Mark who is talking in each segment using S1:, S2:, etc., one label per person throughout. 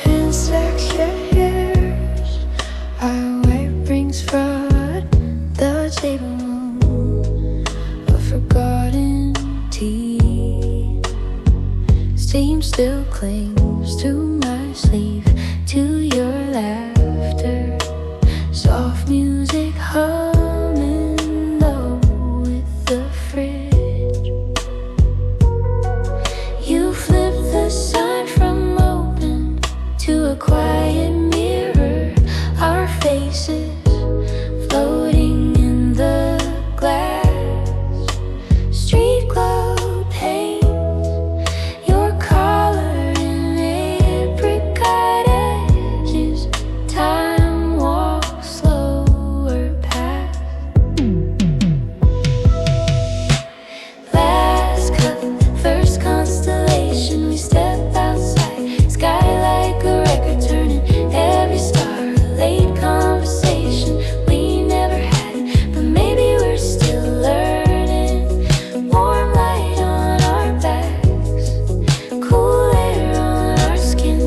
S1: hands like your hairs. Our white rings fraud the table of forgotten tea. Steam still clings to my sleeve, to your laughter. Soft music humming low with the fridge. You flip the sign from open to a quiet mirror. Our faces floating in the glass. Street glow paints your collar in apricot edges. Time walks slower past. Last cup, first constellation. We step outside, sky like a record turning. Every star, a late conversation we never had, but maybe we're still learning. Warm light on our backs, cool air on our skin.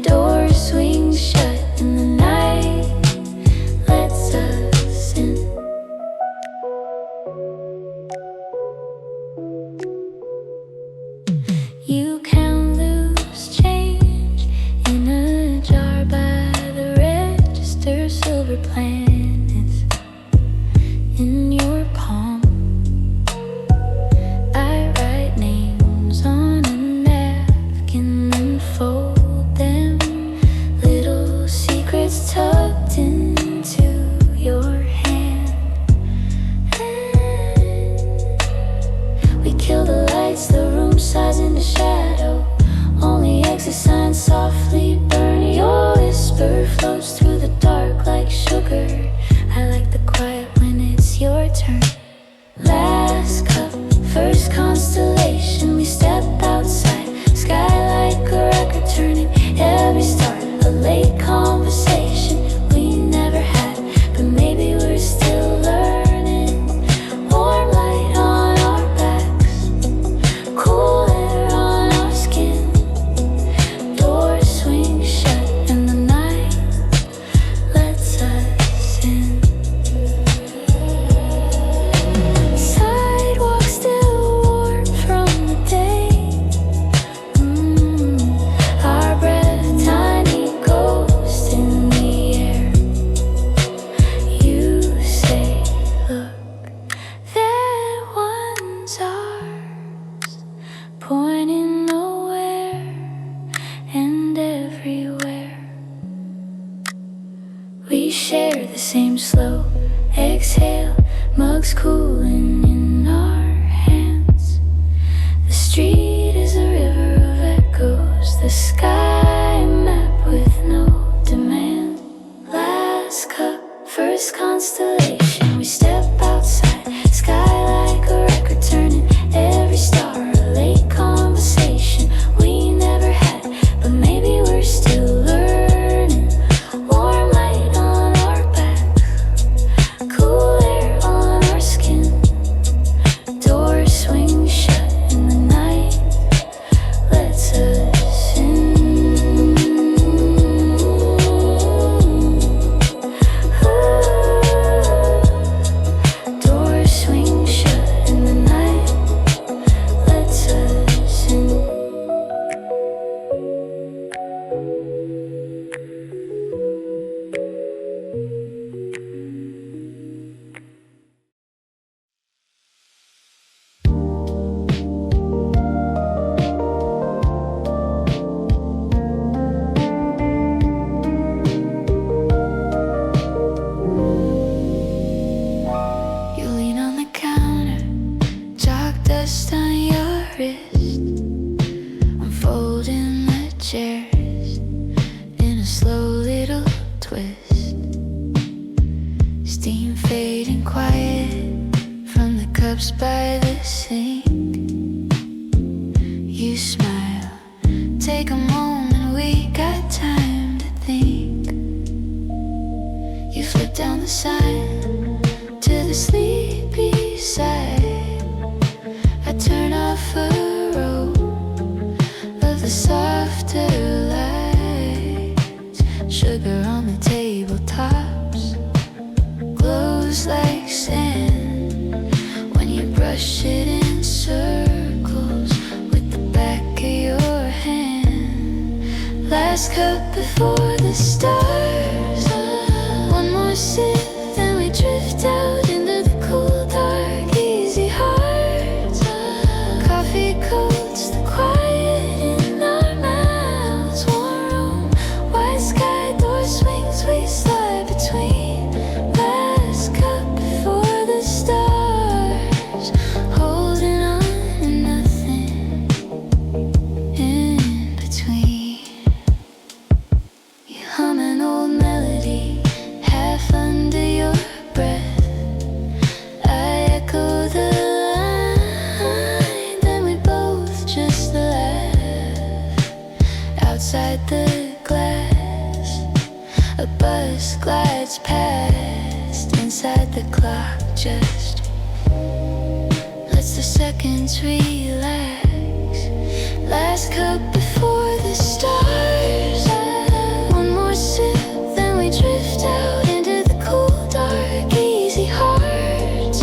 S1: Doors swing shut and the night lets us in. You can lose change in a jar by the register. Silver planets in your palm. I write names on a napkin and fold them. Little secrets tucked into your hand. We kill the lights, the room sighs into shadow. Only exit signs softly burn. Your whisper flows through the dark like sugar. I like the quiet when it's your turn. Last cup, first constellation. We step outside, sky like a record turning. Every start, a late conversation we never had, but maybe we're still learning. Warm light on our backs, cool air on our skin. Doors swing shut and the night lets us in. Sidewalk still warm from the day. Our breath, tiny ghost in the air. You say, look, that one's ours, pointing nowhere and everywhere. We share the same slow exhale, mugs cooling in our hands. The street is a river of echoes, the sky a map with no demand. Last cup, first constellation. We step outside, sky like a record turning. Every star, a late conversation we never had, but maybe we're still learning. Warm light on our backs, cool air on our skin. Doors swing shut and the night lets us in. Doors swing shut and the night lets us in. You lean on the counter, chalk dust on your wrist. I'm folding the chairs in a slow little twist. Steam fading quiet from the cups by the sink. You smile, take a moment, we got time to think. You flip down the sign to the sleepy side. I turn off a row of the softer light. Last cup before the stars. One more sip, then we drift out into the cool, dark, easy hearts. Coffee coats the quiet in our mouths. Warm room, white sky, door swings, we slide between. Last cup before the stars. Holding on to nothing in between. You hum an old melody, half under your breath. I echo the line, then we both just laugh. Outside the glass, a bus glides past. Inside the clock just lets the seconds relax. Last cup before the stars. One more sip, then we drift out into the cool, dark, easy hearts.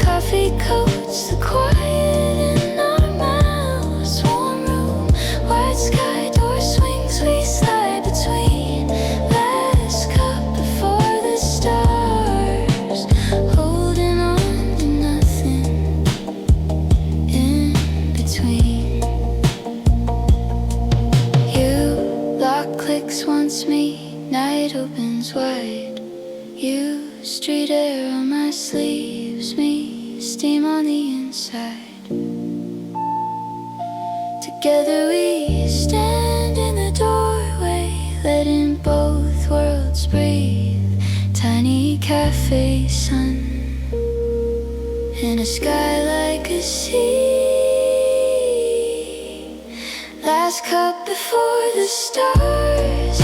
S1: Coffee coats the quiet in our mouths. Warm room, white sky, door swings, we slide between. Last cup before the stars. Holding on to nothing in between. You lock clicks once midnight opens wide. You street air on my sleeves, me steam on the inside. Together we stand in the doorway, letting both worlds breathe. Tiny cafe sun in a sky like a sea. Last cup before the stars.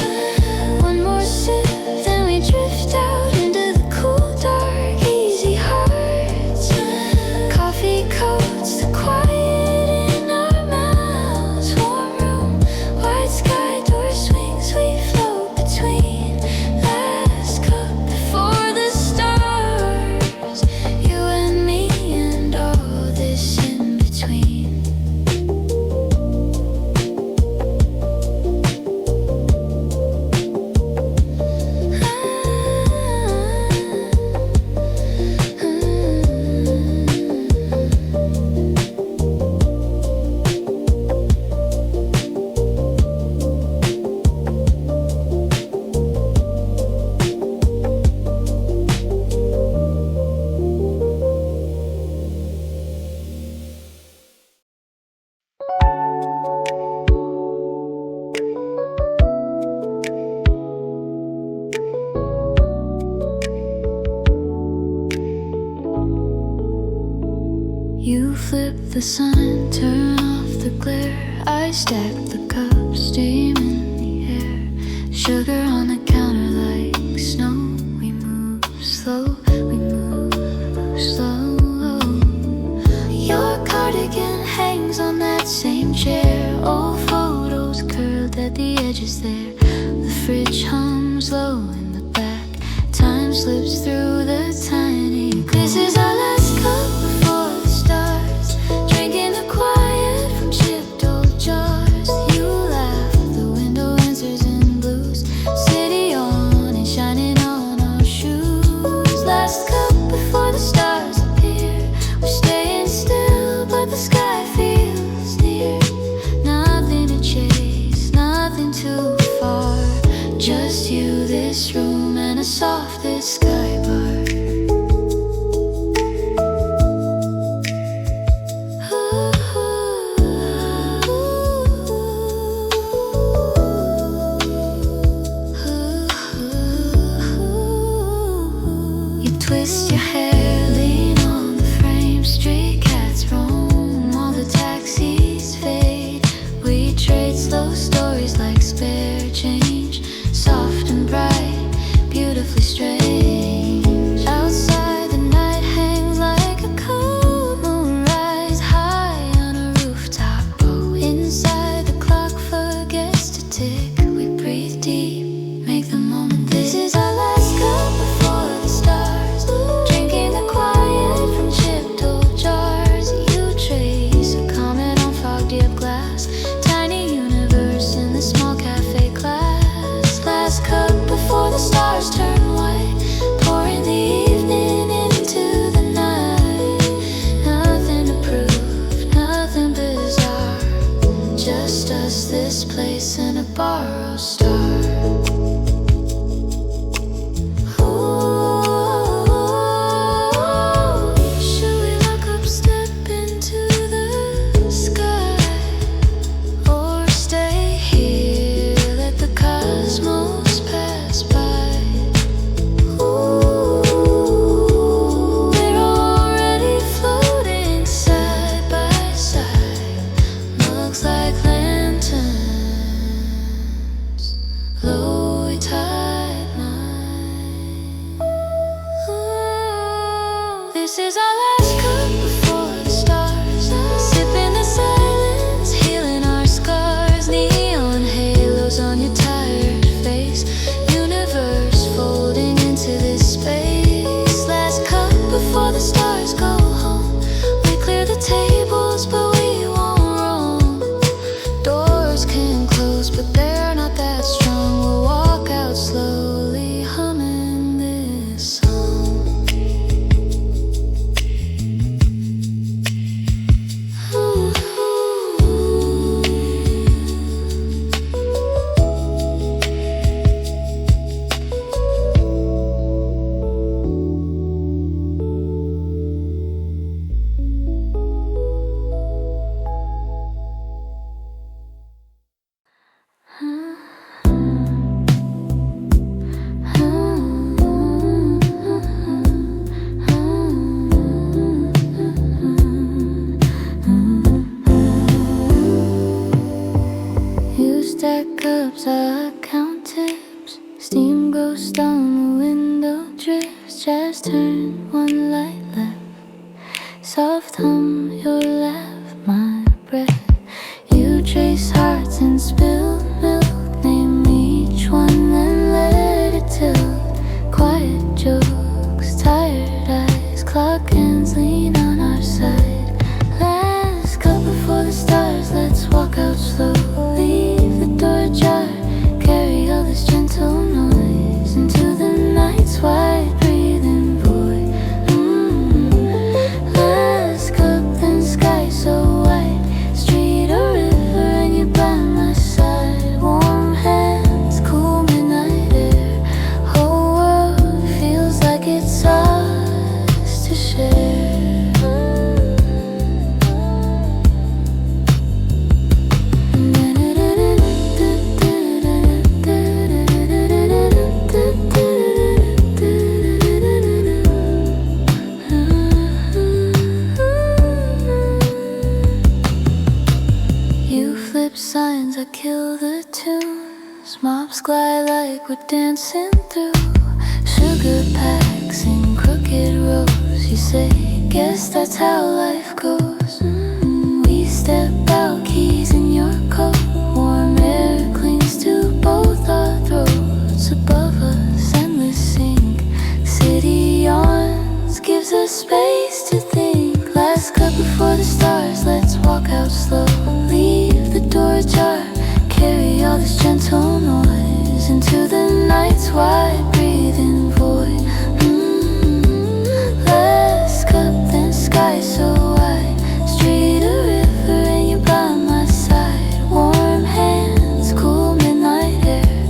S1: One more sip, then we drift out into the cool, dark, easy hearts. Coffee coats the quiet in our mouths. Warm room, white sky, door swings, we float between. Last cup before the stars. You and me and all this in between. You flip the sun, turn off the glare. I stack the cups, steam in the air. Sugar on the counter like snow. We move slow, we move slow. Your cardigan hangs on that same chair. Old photos curled at the edges there. The fridge hums low in the back. Time slips through the tiny. This is our last cup before the stars. Drinking the quiet from chipped old jars. You laugh, the window answers in blues. City on and shining on our shoes. Last cup before the stars appear. We're staying still, but the sky feels near. Nothing to chase, nothing too far. Just you, this room, and a softest sky bar. You twist your hair, lean on the frame. Street cats roam, all the taxis fade. We trade slow stories like spare change. Soft and bright, beautifully strange. Outside the night hangs like a cold moon rise high on a rooftop. Oh, inside the clock forgets to tick. We breathe deep, make the moment. This is our last cup before the stars. Drinking the quiet from chipped old jars. You trace a comet on fogged up glass. Tiny universe in the small cat tomorrow star. Should we look up, step into the sky, or stay here, let the cosmos pass by? Ooh, we're already floating side by side, looks like lanterns, low tide night. Ooh, this is our last cup before the stars, sipping the silence, healing our scars. Neon halos on your tired face, universe folding into this space. Last cup before the stars go home. We clear the tables, but we won't roam. Doors can close, but they're not that strong. We'll walk out slowly, humming this song. Ooh. You stack cups, I count tips. Steam goes down the window, drifts. Just turn one light left. Soft hum your laugh, my breath. You trace hearts and spill milk. Name each one, then let it tilt. Quiet jokes, tired eyes. Clock hands lean on our side. Last cup before the stars, let's walk out slow. Leave the door ajar, carry all this gentle noise into the night's wide breathing void. Last cup, then sky so white, street or river, and you're by my side. Warm hands, cool midnight air. Whole world feels like it's ours to share. You flip signs, I kill the tunes. Mops glide like we're dancing through sugar packs in crooked rows. You say, guess that's how life goes. We step out, keys in your coat. Warm air clings to both our throats. Above us, endless sink. City yawns, gives us space to think. Last cup before the stars, let's walk out slow. Leave the door ajar, carry all this gentle noise into the night's wide breathing void. Last cup, then sky so wide, street or river, and you're by my side. Warm hands, cool midnight air.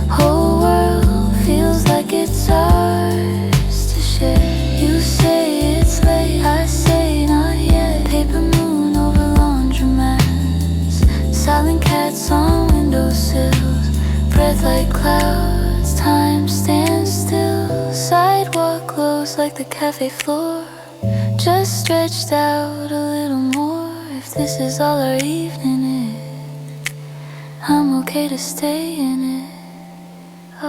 S1: Whole world feels like it's ours to share. You say it's late, I say not yet. Paper moon over laundromats, silent cats on windowsills. Breath like clouds, time stands still. Sidewalk glows like the cafe floor, just stretched out a little more. If this is all our evening is, I'm okay to stay in it. Oh,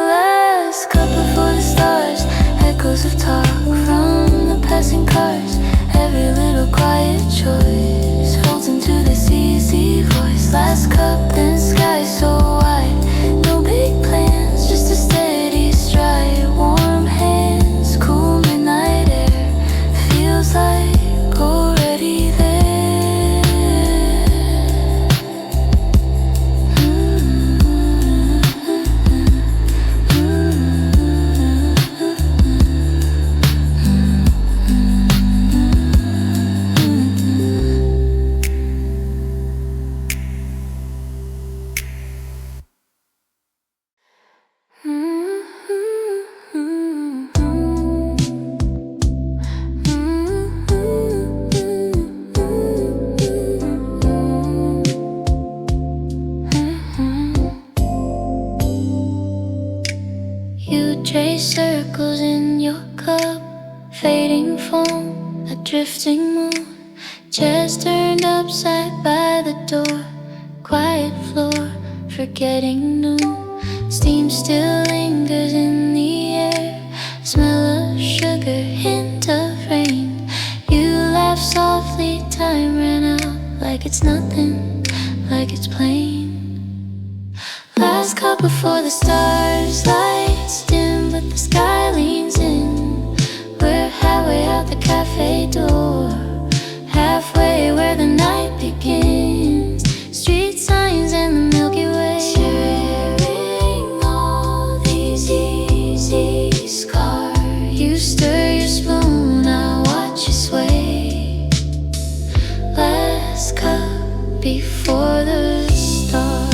S1: last cup before the stars, echoes of talk from the passing cars. Every little quiet choice holds into this easy voice. Last cup, then sky so wide. No big plans, just a steady stride. Warm hands, cool midnight air. Feels like already there. trace circles in your cup, fading foam, a drifting moon, chairs turned upside by the door, quiet floor, forgetting noon. Steam still lingers in the air, smell of sugar, hint of rain. You laugh softly, time ran out, like it's nothing, like it's plain. Last cup before the stars, lights dim, but the sky leans in. We're halfway out the cafe door, halfway where the night begins. Street signs and the Milky Way, sharing all these easy scars. You stir your spoon, I watch you sway. Last cup before the stars.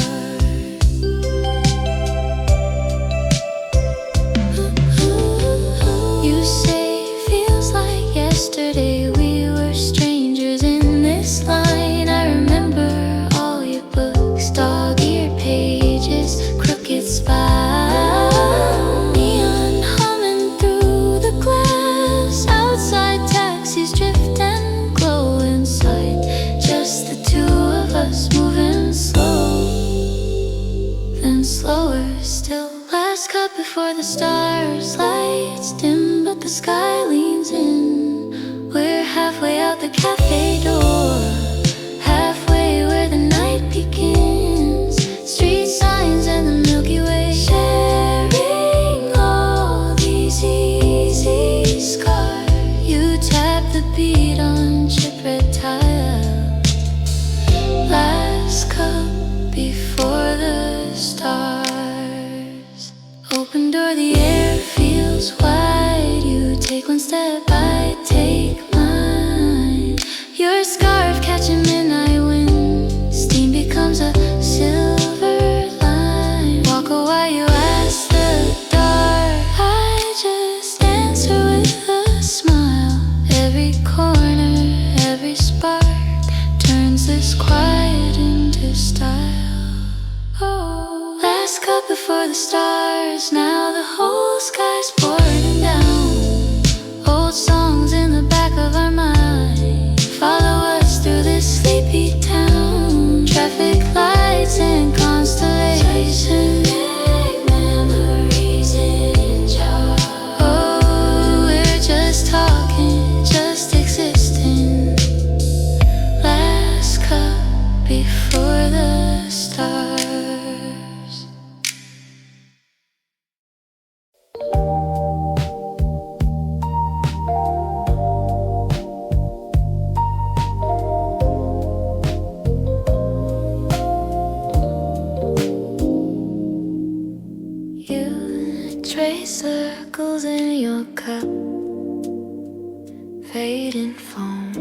S1: You say feels like yesterday we were strangers in this line. I remember all your books, dog-eared pages, crooked spine. Neon humming through the glass, outside taxis drift and glow inside. Just the two of us moving slow, then slower still. Last cup before the stars, lights dim, but the sky leans in. We're halfway out the cafe door, halfway where the night begins. Street signs and the Milky Way, sharing all these easy scars. You tap the beat on chip red tile. Last cup before the stars. Open door, the air feels wide. You take one step, I take mine. Your scarf catching midnight wind, steam becomes a silver line. Walk a while, you ask the dark, I just answer with a smile. Every corner, every spark turns this quiet into style. Oh, last cup before the stars, now the whole sky's pouring down. Old songs in the back of our mind follow us through this sleepy town. Traffic lights and constellations, memories in jar. Oh, we're just talking, just existing. Last cup before the stars. You trace circles in your cup, fading foam,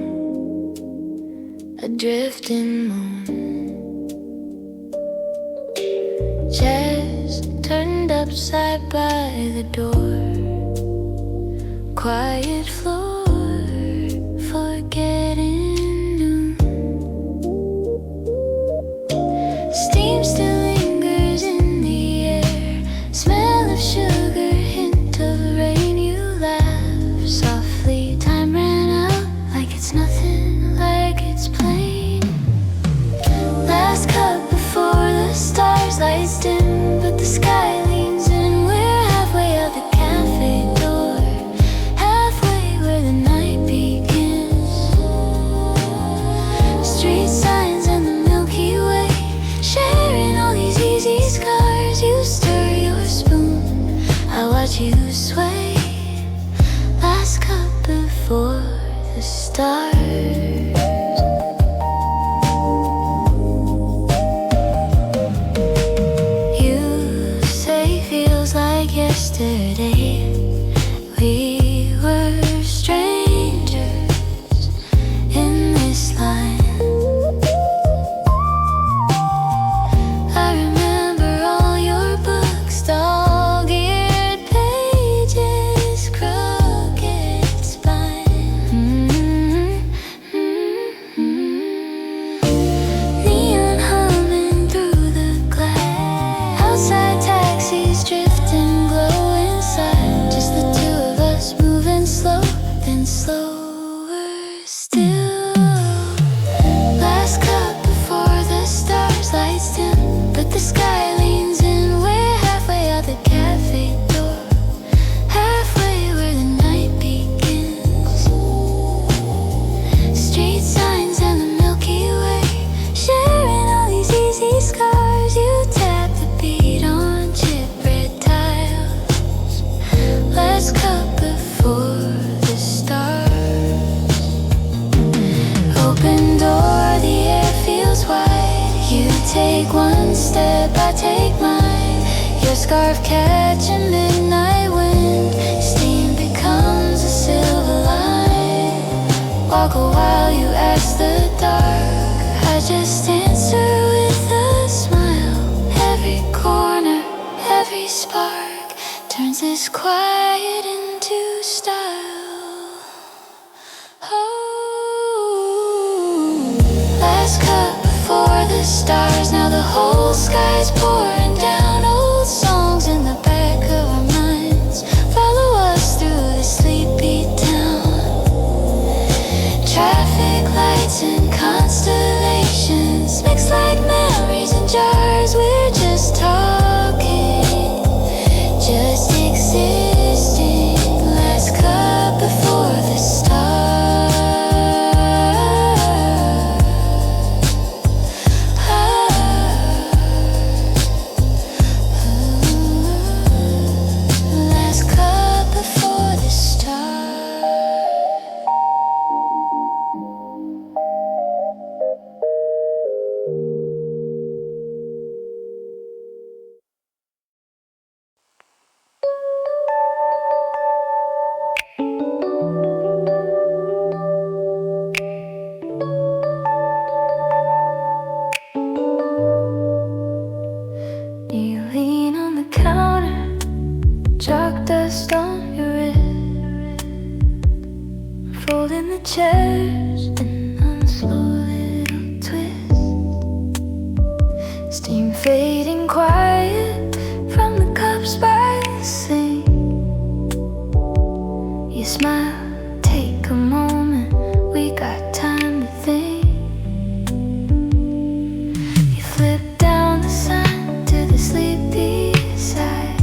S1: a drifting moon. Chairs turned upside by the door, quiet floor, forgetting noon. Steam still lingers in the air, smell of sugar, hint of rain. You laugh softly, time ran out, like it's nothing, like it's plain. Last cup before the stars, lights dim, but the sky leans in. We're halfway out the cafe door, halfway where the night begins. Street signs and the Milky Way, sharing all these easy scars. You stir your spoon, I watch you sway. Last cup before the stars. You say feels like yesterday we were strangers in this line. I remember all your books, dog-eared pages, crooked spine. Neon humming through the glass, outside taxis drift and glow inside. cars, lights dim, but the sky leans in. We're halfway out the cafe door, halfway where the night begins. Street signs and the Milky Way, sharing all these easy scars. You tap the beat on chip red tiles. Last cup before the stars. Open door, the air feels wide. You take one step, I take mine. Your scarf catching midnight wind. Steam becomes a silver line. Walk a while, you ask the dark. I just answer with a smile. Every corner, every spark turns this quiet into style. Oh, last cup before the stars. Now the whole sky's pouring down. Old songs in the back of our minds follow us through the sleepy town. Traffic lights and constellations mix like memories in jars. We're just talking, just existing. Last cup before the stars. Last cup before the stars. You lean on the counter, chalk dust on your wrist, folding the chairs in a slow little twist. Steam fading quiet from the cups by the sink. You smile, take a moment, we got time to think. You flip down the sign to the sleepy side.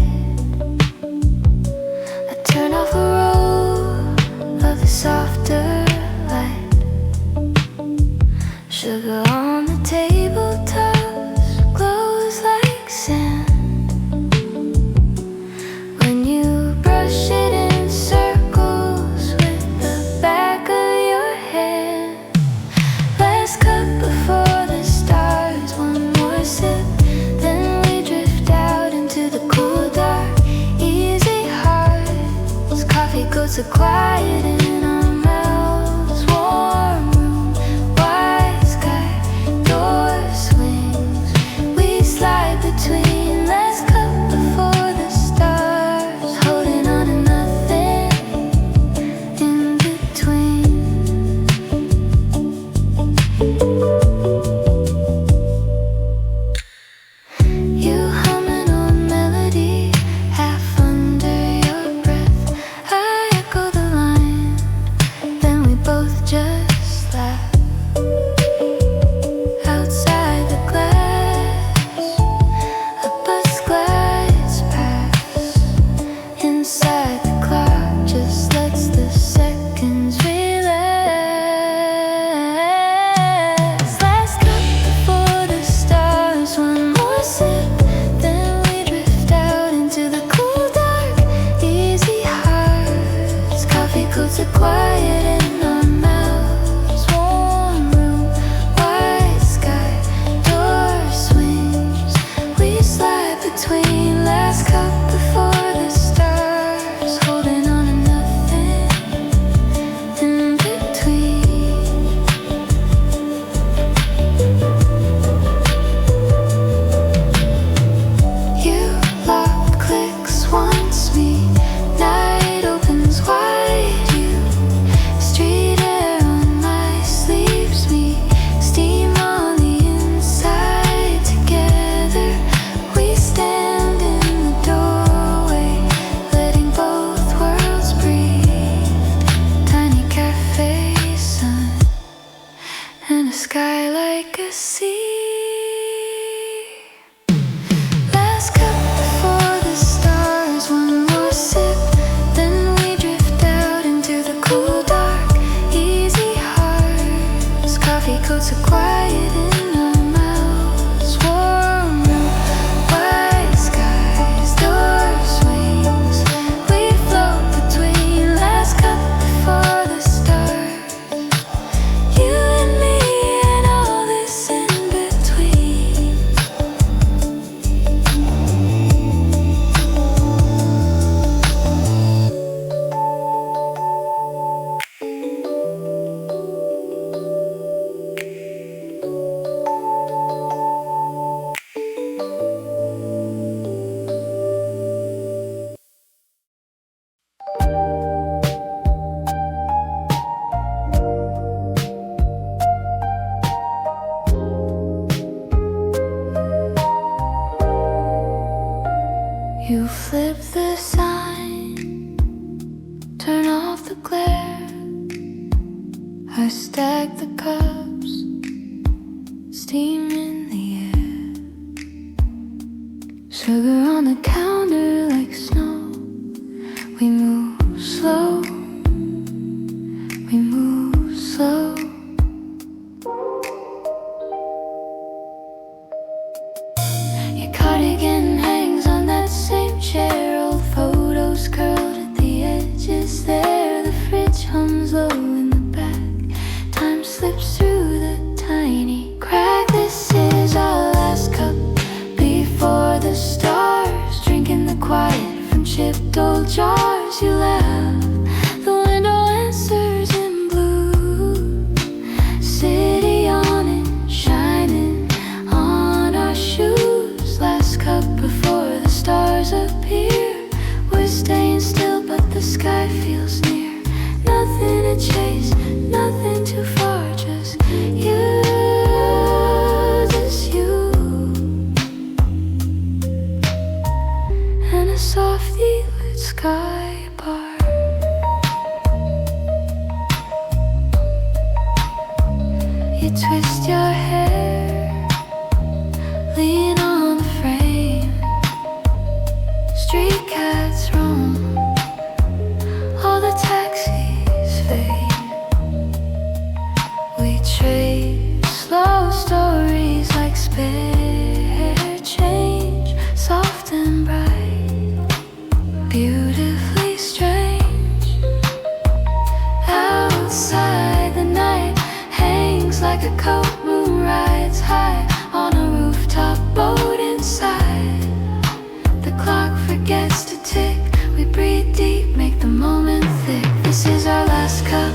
S1: I turn off a roll of the softer light. Sugar on the tabletops glows like sand. so quiet in our mouths. Warm room, white skies, door swings. We float between last cup before the start. You and me and all this in between. You flip the sign, turn off the glare. I stack the cups, steam in the air. Sugar on the counter like snow. We move slow, we move slow. Your cardigan hangs on that same chair. Old photos curled at the edges there. The fridge hums low in the back. Time slips through the tiny crack. This is our last cup before the stars. Drinking the quiet from chipped old jars. You laugh, the window answers in blue. City on it, shining on our shoes. Last cup before the stars appear. We're staying still but the sky feels near. Nothing to chase, nothing too far. Just you, just you. And a softly lit sky bar. You twist your hair, lean on the frame. Street cats roam, all the taxis fade. We trade slow stories like spare change. Soft and bright, beautifully strange. Outside the night hangs like a coat. Moon rides high on a rooftop boat inside. The clock forgets to tick. We breathe deep, make the moment thick. This is our last cup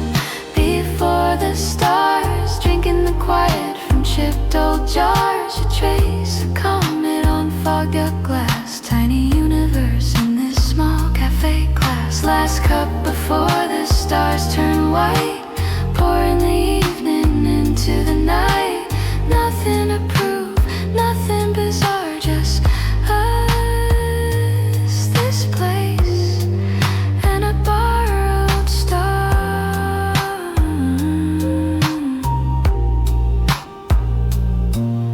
S1: before the stars. Drinking the quiet from chipped old jars. You trace a comet on fogged up glass. Tiny universe in this small cafe glass. Last cup before the stars turn white. Pouring the evening into the night. Nothing to prove, nothing bizarre. Just us, this place, and a borrowed star.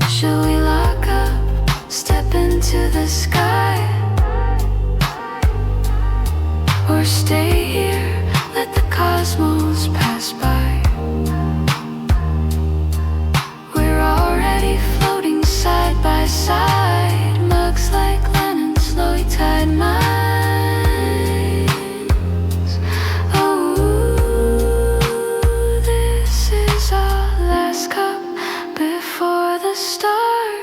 S1: Should we lock up, step into the sky, or stay here, let the cosmos pass by? We're already floating side by side. Mugs like Lennon's slowly tied minds. Oh, this is our last cup before the stars.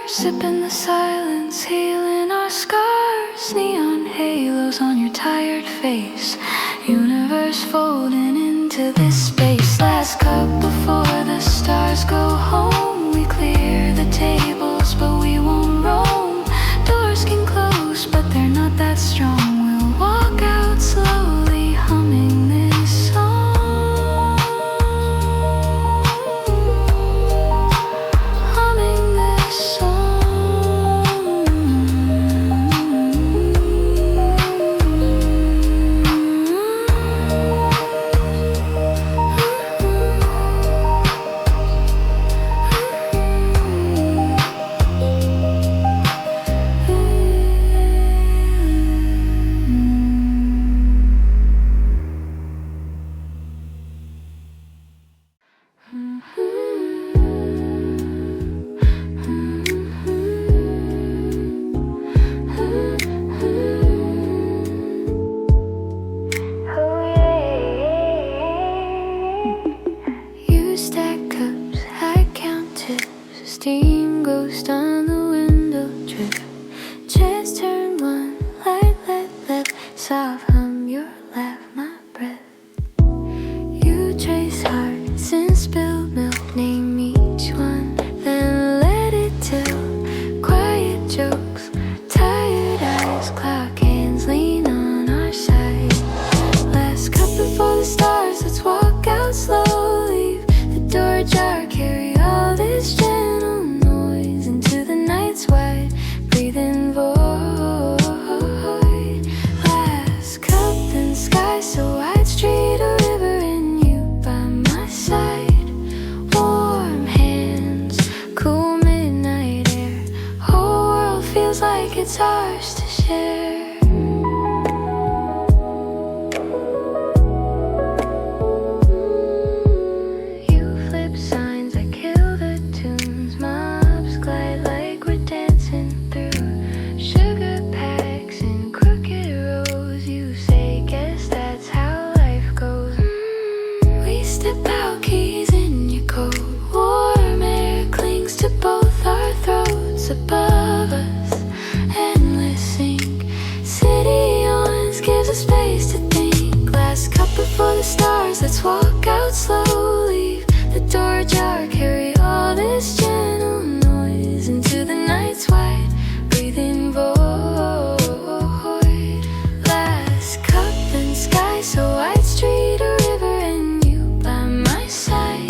S1: Sipping the silence, healing our scars. Neon halos on your tired face. Universe folding into this space. Last cup before the stars go home. We clear the tables but we won't roam. Doors can close but they're not that strong. We'll walk out slowly humming this song. Humming this song. it's ours to share. Above us, endless ink. City yawns, gives us space to think. Last cup before the stars, let's walk out slow. Leave the door ajar, carry all this gentle noise into the night's wide, breathing void. Last cup and sky, so wide, street or river, and you by my side.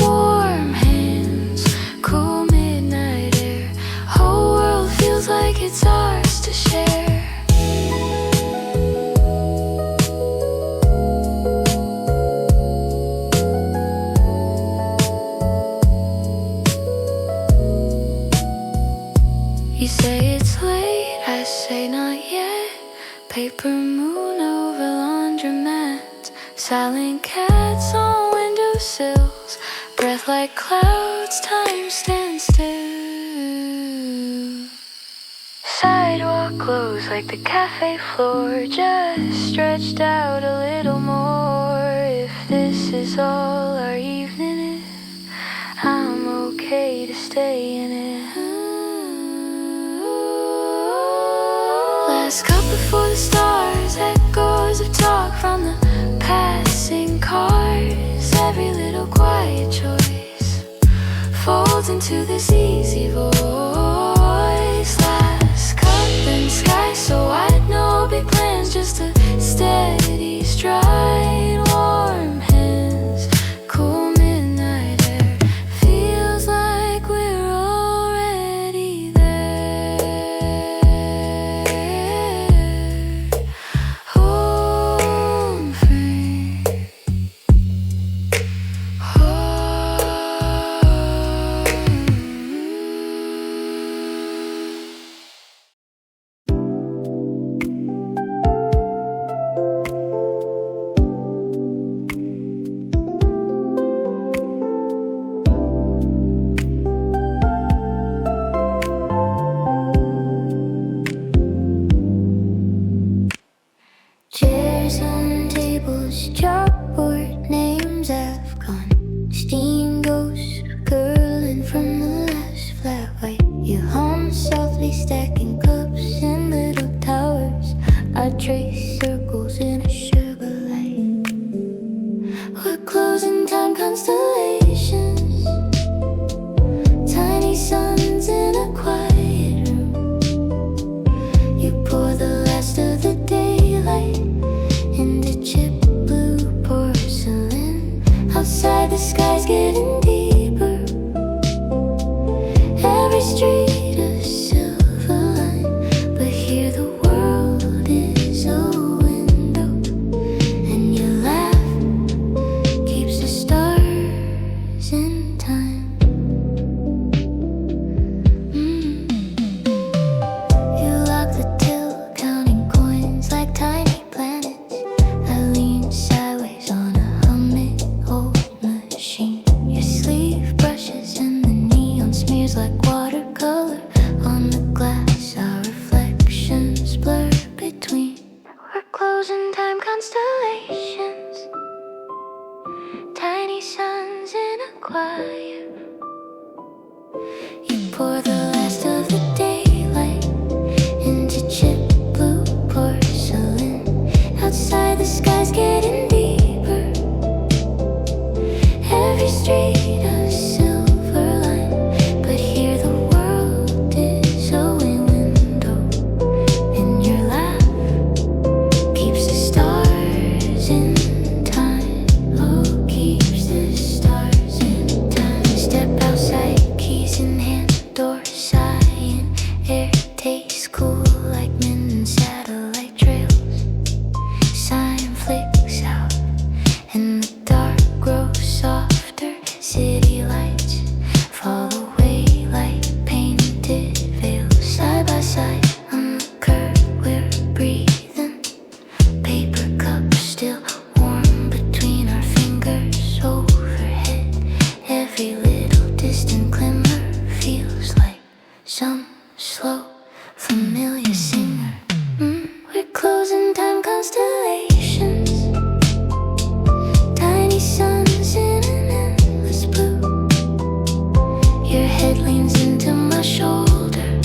S1: Warm hands, cool midnight air. Whole world feels like it's ours to share. You say it's late, I say not yet. Paper moon over laundromats, silent cats on windowsills, breath like clouds, time stands still. Sidewalk glows like the cafe floor, just stretched out a little more. If this is all our evening is, I'm okay to stay in it. Last cup before the stars, echoes of talk from the passing cars. Every little quiet choice folds into this easy voice. Last cup and sky so wide, no big plans, just a steady stride. Warm hands, cool midnight air, feels like we're already there. Home free, chairs on tables, chalkboard, names have gone. Steam ghosts curling from the last flat white. You hum softly, stacking cups in little towers. I trace circles in a sugar light. We're closing time constellations, tiny suns in a quiet room. You pour the last of the daylight into chip blue porcelain. Outside the sky's getting deeper, every street a silver line. But here the world is a window, and your laugh keeps the stars in time. You lock the till, counting coins like tiny planets. I lean sideways on a humming old machine. Your sleeve brushes and the neon smears like watercolor on the glass. Our reflections blur between. We're closing time constellations, tiny suns in a quiet. You pour the last of the daylight into chip blue porcelain. Outside the sky's getting deeper, every street a silver line. But here the world is a window, and your laugh keeps the stars in time. Oh, keeps the stars in time. Step outside, keys in hand, door sighing. Air tastes cool like mint and satellite trails. Sign flicks out, and the dark grows softer. City lights fall away like painted veils. Side by side, slow, familiar singer. We're closing time constellations, tiny suns in an endless blue. Your head leans into my shoulder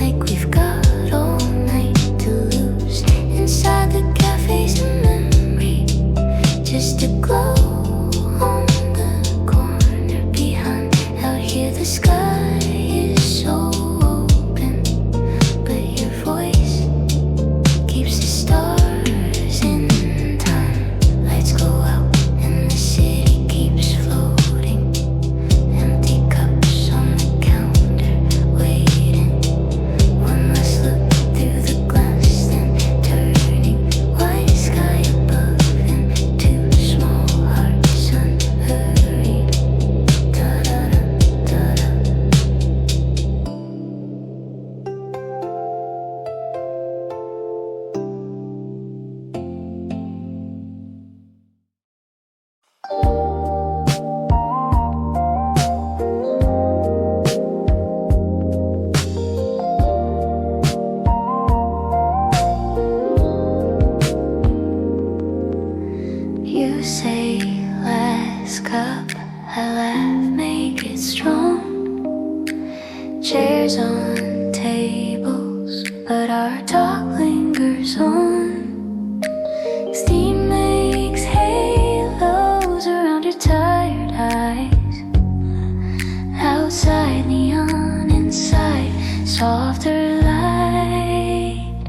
S1: like we've got all night to lose. Inside the cafe's a memory, just a glow on the corner behind. Out here the sky is so open, but your voice keeps the stars in time. Lights go out and the city keeps floating. Empty cups on the counter waiting. One last look through the glass, then turning. White sky above and two small hearts unhurried. Da-da-da-da-da. You say last cup, I laugh, make it strong. Chairs on tables, but our talk lingers on. Steam makes halos around your tired eyes. Outside neon, inside softer light.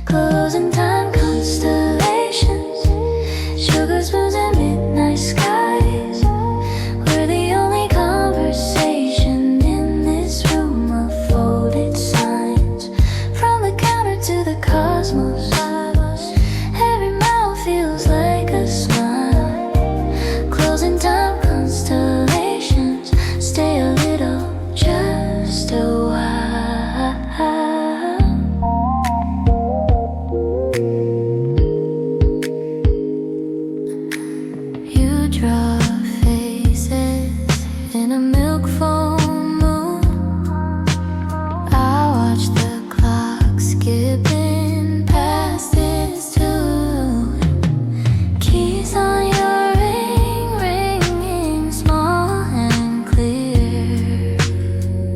S1: Closing time constellations, sugar spoons and midnight skies. We're the only conversation in this room of folded signs. From the counter to the cosmos, every mouth feels like a smile. Closing time constellations, stay a little, just a while. You draw faces in a milk foam moon. I watch the clock skipping past its tune. Keys on your ring, ringing small and clear.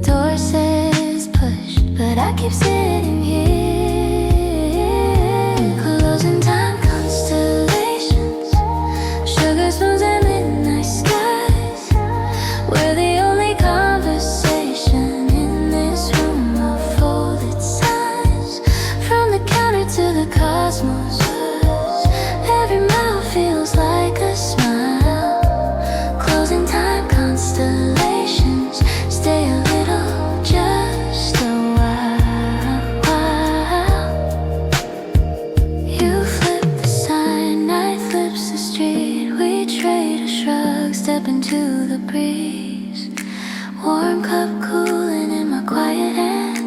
S1: Door says push, but I keep sitting here. Closing time constellations, sugar spoons and midnight skies. We're the only conversation in this room of folded signs. From the counter to the cosmos, every mouth feels like a smile. Closing time constellations, stay a little, just a while. You flip the sign, night flips the street. We trade a shrug, step into the breeze. Warm cup cooling in my quiet hand.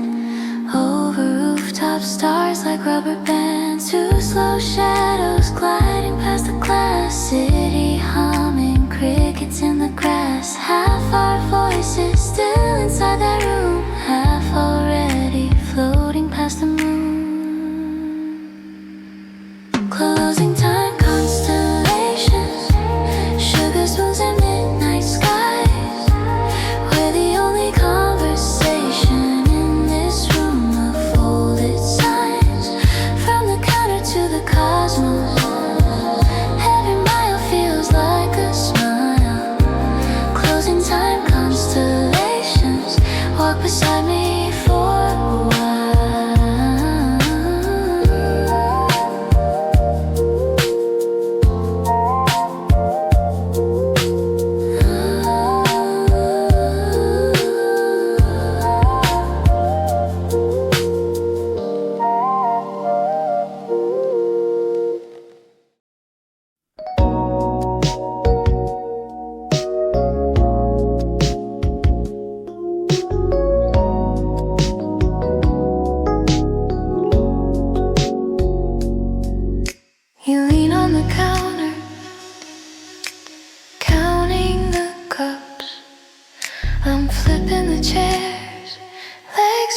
S1: Over rooftop stars like rubber bands. Two slow shadows gliding past the glass. City humming, crickets in the grass. Half our voices still inside that room, half already floating past the moon. Closing time constellations, sugar spoons and midnight skies. We're the only conversation in this room of folded signs. From the counter to the cosmos,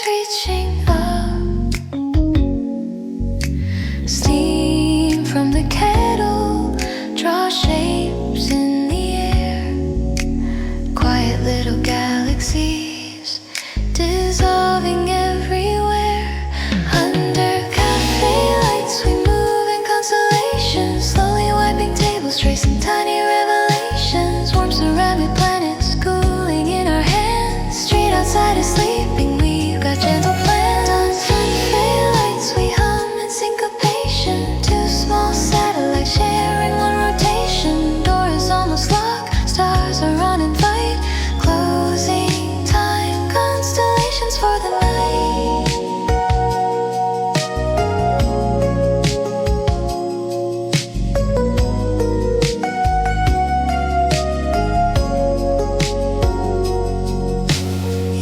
S1: reaching up. Steam from the kettle draw shapes in the air. Quiet little galaxies dissolving everywhere. Under cafe lights we move in constellations, slowly wiping tables, tracing tiny revelations. Warm ceramic planets cooling in our hands. Street outside is sleeping, we've got gentle plans. On cafe lights we hum in syncopation. Two small satellites sharing one rotation. Door is almost locked, stars are on invite. Closing time, constellations for the night.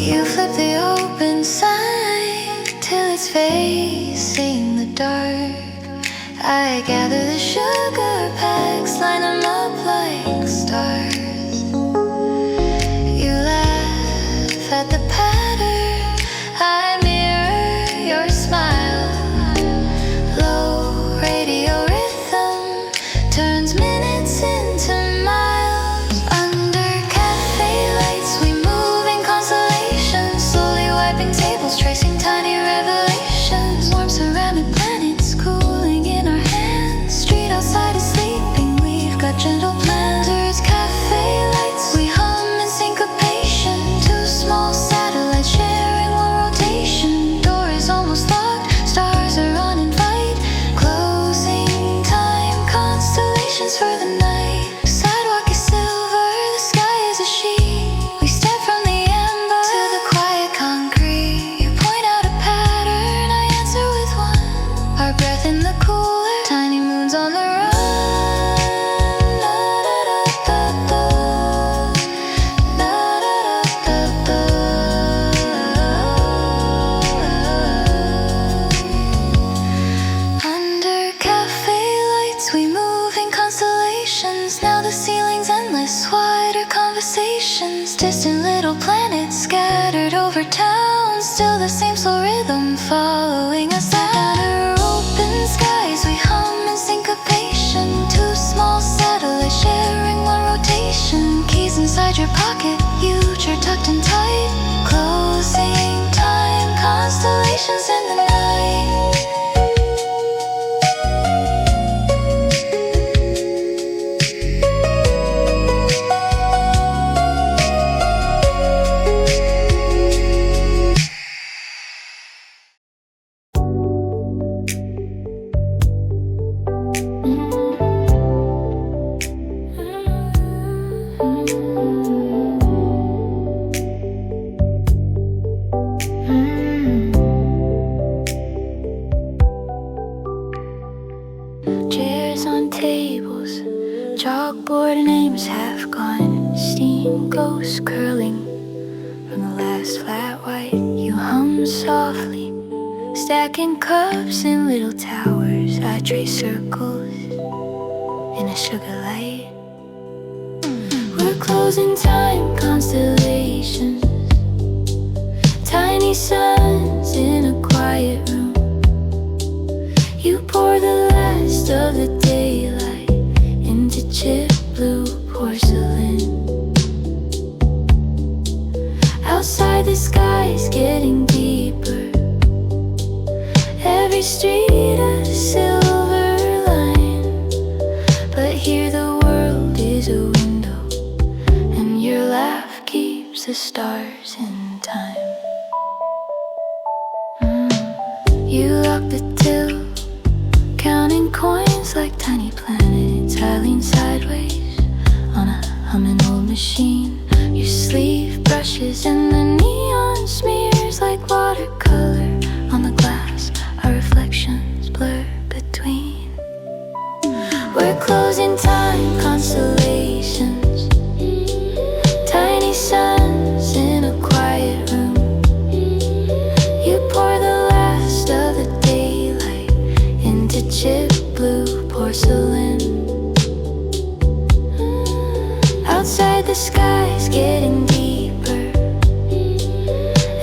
S1: You flip the open sign till it's facing the dark. I gather the sugar packs, line them up like stars. You laugh at the pattern, I mirror your smile. Low radio rhythm turns minutes into miles. Under cafe lights we move in constellations, slowly wiping tables, tracing tiny revelations. Warm ceramic planets cooling in our hands. Street outside is sleeping, we've got gentle plans. There's cafe lights, we hum in syncopation. Two small satellites sharing one rotation. Door is almost locked, stars are on invite. Closing time, constellations for the night. Sidewalk is silver, the sky is a sheet. We step from the amber to the quiet concrete. You point out a pattern, I answer with one. Our breath in the cooler, tiny moons on the run. Under cafe lights we move in constellations. Now the ceiling's endless, wider conversations. Distant little planets scattered over town. Still the same slow rhythm following us down. Under open skies we hum in syncopation. Two small satellites sharing one rotation. Keys inside your pocket, future tucked in tight. Closing time, constellations in the night. Chairs on tables, chalkboard names half gone. Steam ghosts curling from the last flat white. You hum softly, stacking cups in little towers. I trace circles in a sugar light. We're closing time, constellations. Tiny suns in a quiet room. You pour the last of the daylight into chip blue porcelain. Outside the sky's getting deeper. Every street a silver line. But here the world is a window, and your laugh keeps the stars in time. You lock the till, counting coins like tiny planets. I lean sideways on a humming old machine. Your sleeve brushes and the neon smears like watercolor on the glass. Our reflections blur between. We're closing time, constellations. Tiny suns in a quiet room. You pour the last of the daylight into chip blue porcelain. Outside the sky's getting deeper.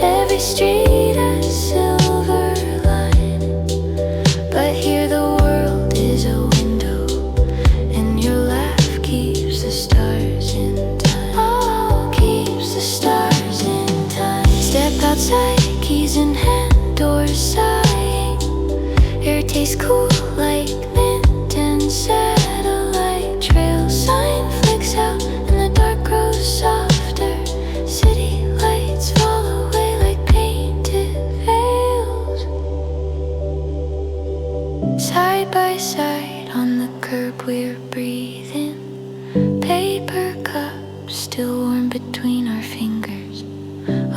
S1: Every street Stays cool like mint and satellite trail. Sign flicks out and the dark grows softer. City lights fall away like painted veils. Side by side on the curb we're breathing. Paper cups still warm between our fingers.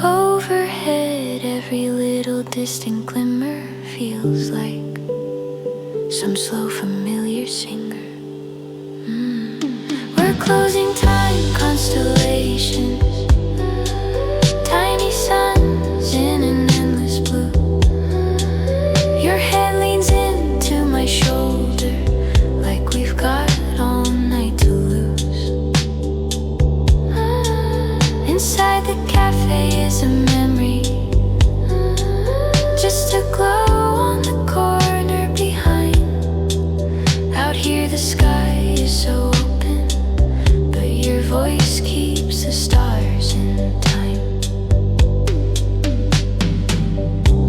S1: Overhead every little distant glimmer feels like some slow familiar singer. We're closing time constellations. Tiny suns in an endless blue. Your head leans into my shoulder like we've got all night to lose. Inside the cafe is a memory, just a glow on the corner behind. Out here the sky is so open, but your voice keeps the stars in time.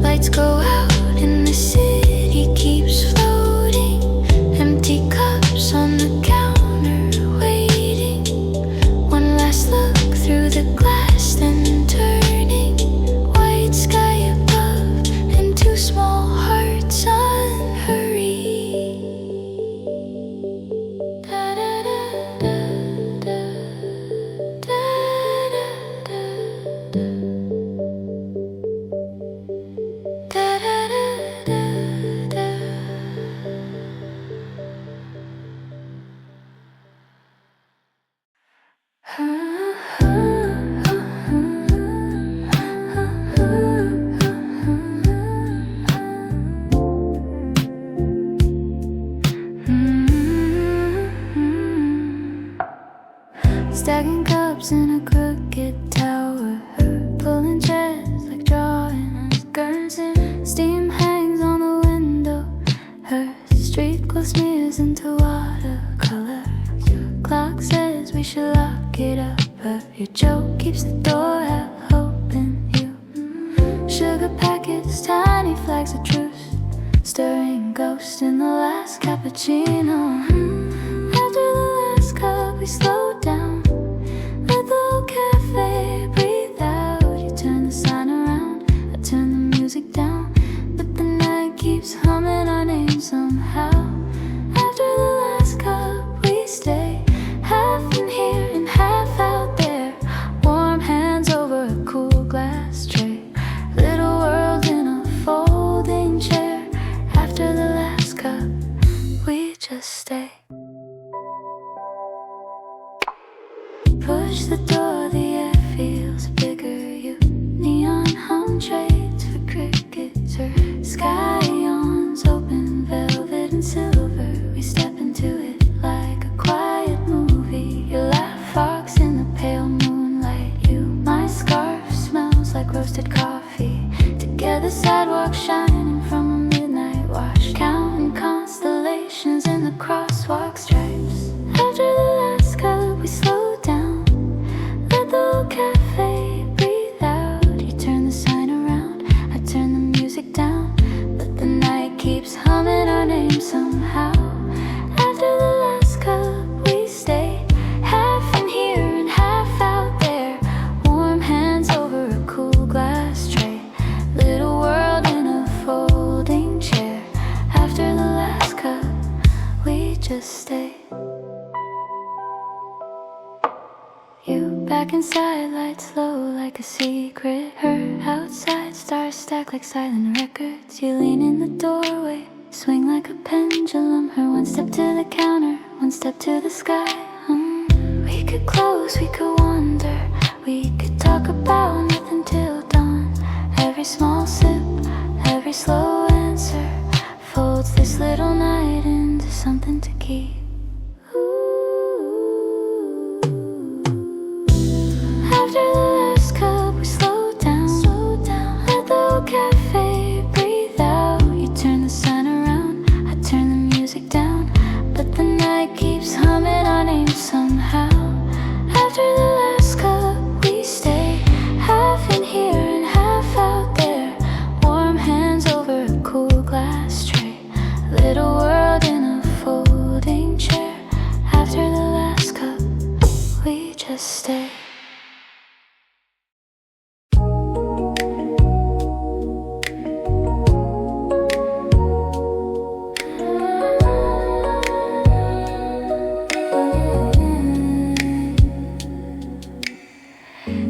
S1: Lights go out and the city keeps floating. Empty cups on the counter waiting. One last look through the glass, then turning. White sky above and two small hearts unhurried. Da da da da da da da da da da da da da. Stacking cups in a crooked tower, pulling chairs like drawing curtains in. Steam hangs on the window, her street glow smears into watercolor. Your clock says we should lock it up, but your joke keeps the door half open. You sugar packets, tiny flags of truce, stirring ghosts in the last cappuccino. After the last cup we slow down, let the whole cafe breathe out. You turn the sign around, I turn the music down, but the night keeps humming our name somehow. After the last cup we stay, half in here and half out there. Warm hands over a cool glass tray. Little world in a folding chair. After the last cup we just stay. Push the door, the air feels bigger. You neon hum trades for crickets. Her sky yawns, open velvet and silver. We step into it like a quiet movie. Your laugh rocks in the pale moonlight. You, my scarf smells like roasted coffee. Together sidewalks shining from a midnight wash, counting constellations in the crosswalk stripes. After the last cup we slow down, let the whole cafe breathe out. You turn the sign around, I turn the music down, but the night keeps humming our name somehow. After the last cup we stay, half in here and half out there. Warm hands over a cool glass tray. Little world in a folding chair. After the last cup we just stay. You back inside, lights low like a secret. Her outside, stars stack like silent records. You lean in the doorway, swing like a pendulum. Her one step to the counter, one step to the sky. We could close, we could wander, we could talk about nothing till dawn. Every small sip, every slow answer folds this little night into something to keep. After the last cup we slow down, let the whole cafe breathe out. You turn the sign around, I turn the music down, but the night keeps humming our name somehow. After the last cup we stay, half in here and half out there. Warm hands over a cool glass tray. Little world in a folding chair. After the last cup, we just stay.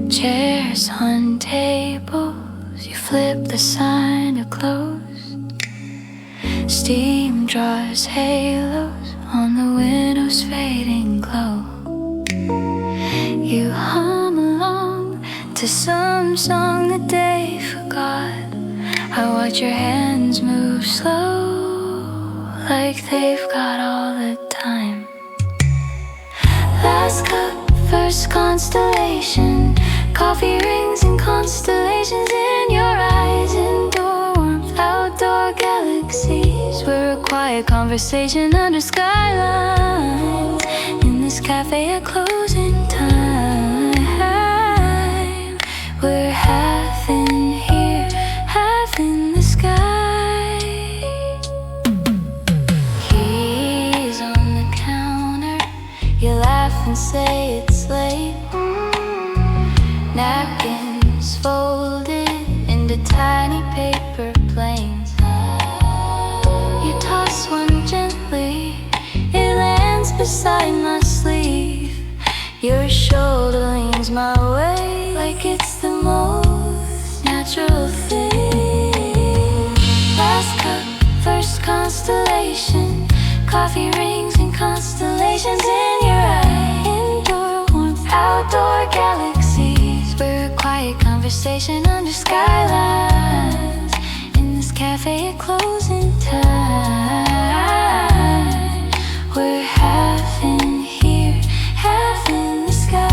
S1: Chairs on tables, you flip the sign to close. Steam draws halos on the window's fading glow. You hum along to some song that they forgot. I watch your hands move slow, like they've got all the time. Last cup, first constellation. Coffee rings and constellations in your eyes. Indoor warmth, outdoor galaxies. We're a quiet conversation under skylines. In this cafe at closing time, we're half in here, half in the sky. Keys on the counter, you laugh and say it's late. Napkins folded into tiny paper planes. You toss one gently, it lands beside my sleeve. Your shoulder leans my way like it's the most natural thing. Last cup, first constellation. Coffee rings and constellations in your eye. Indoor warmth, outdoor galaxies. We're a quiet conversation under skylines. In this cafe at closing time, we're half in here, half in the sky.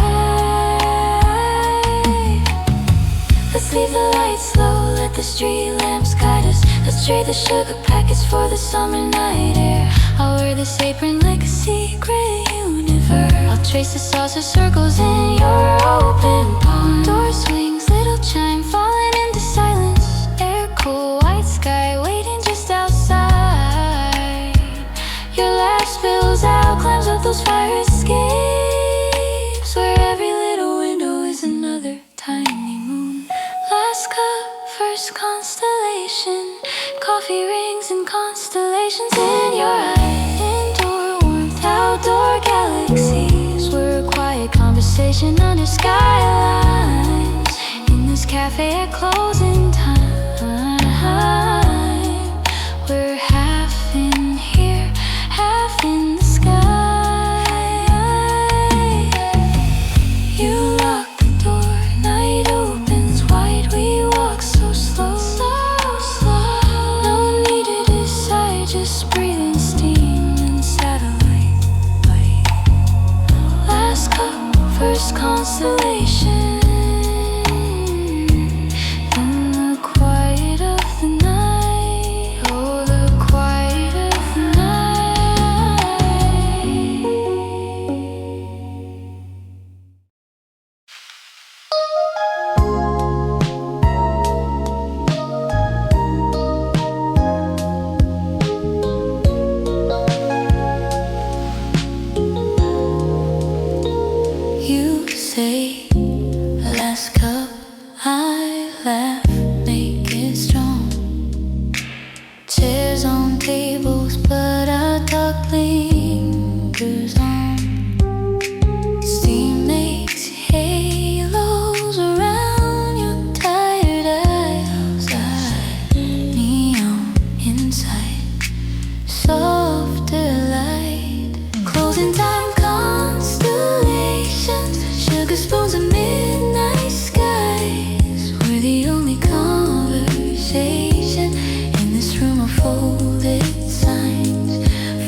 S1: Let's leave the lights low, let the street lamps guide us. Let's trade the sugar packets for the summer night air. I'll wear this apron like a secret universe. I'll trace the saucer circles in your open palm. Door swings, little chime falling into silence. Air cool, white sky waiting just outside. Your laugh spills out, climbs up those fire escapes, where every little window is another tiny moon. Last cup, first constellation. Coffee rings and constellations in your eyes. Indoor warmth, outdoor galaxies. We're a quiet conversation under skylines. In this cafe at closing time, we're half in here, half in the sky. You lock the door, night opens wide. We walk so slow, no need to decide, just breathing steam and satellite light. Last cup, first constellation. In the quiet of the night, oh, the quiet of the night. You say, last cup, I laugh, make it strong. Chairs on tables, but our talk lingers on. Steam makes halos around your tired eyes. Neon inside, softer light. Closing time constellations, sugar spoons and midnight skies. We're the only conversation in this room of folded signs.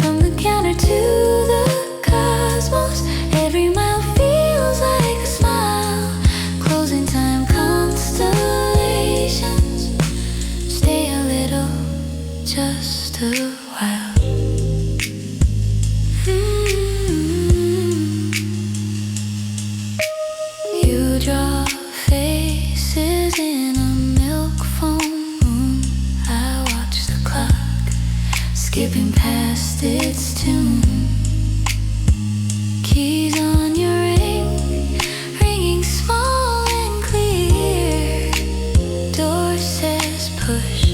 S1: From the counter to the cosmos, every mile feels like a smile. Closing time constellations, stay a little, just a while. You draw faces in a milk foam moon. I watch the clock skipping past its tune. Keys on your ring, ringing small and clear. Door says push,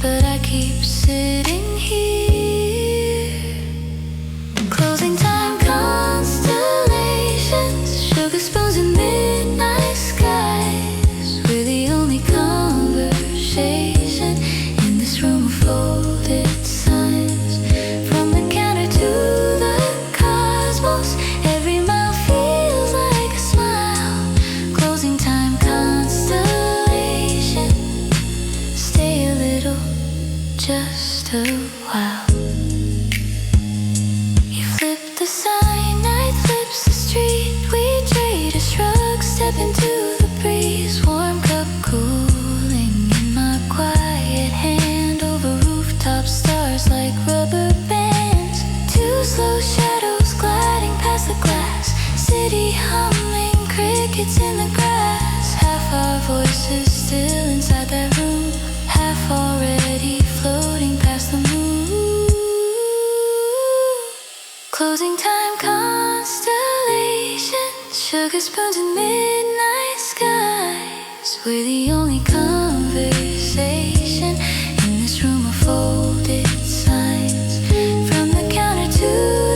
S1: but I keep sitting here. Closing time constellations, sugar spoons and midnight skies. We're the only conversation in this room of folded signs. From the counter to the cosmos, every mile feels like a smile. Closing time constellation, stay a little, just a while. You flip the sign, night flips the street. We trade a shrug, step into the breeze. Warm cup cooling in my quiet hand. Over rooftop stars like rubber bands. Two slow shadows gliding past the glass. City humming, crickets in the grass. Half our voices still inside that room, half already floating past the moon. Closing time constellations, sugar spoons and midnight skies. We're the only conversation in this room of folded signs. From the counter to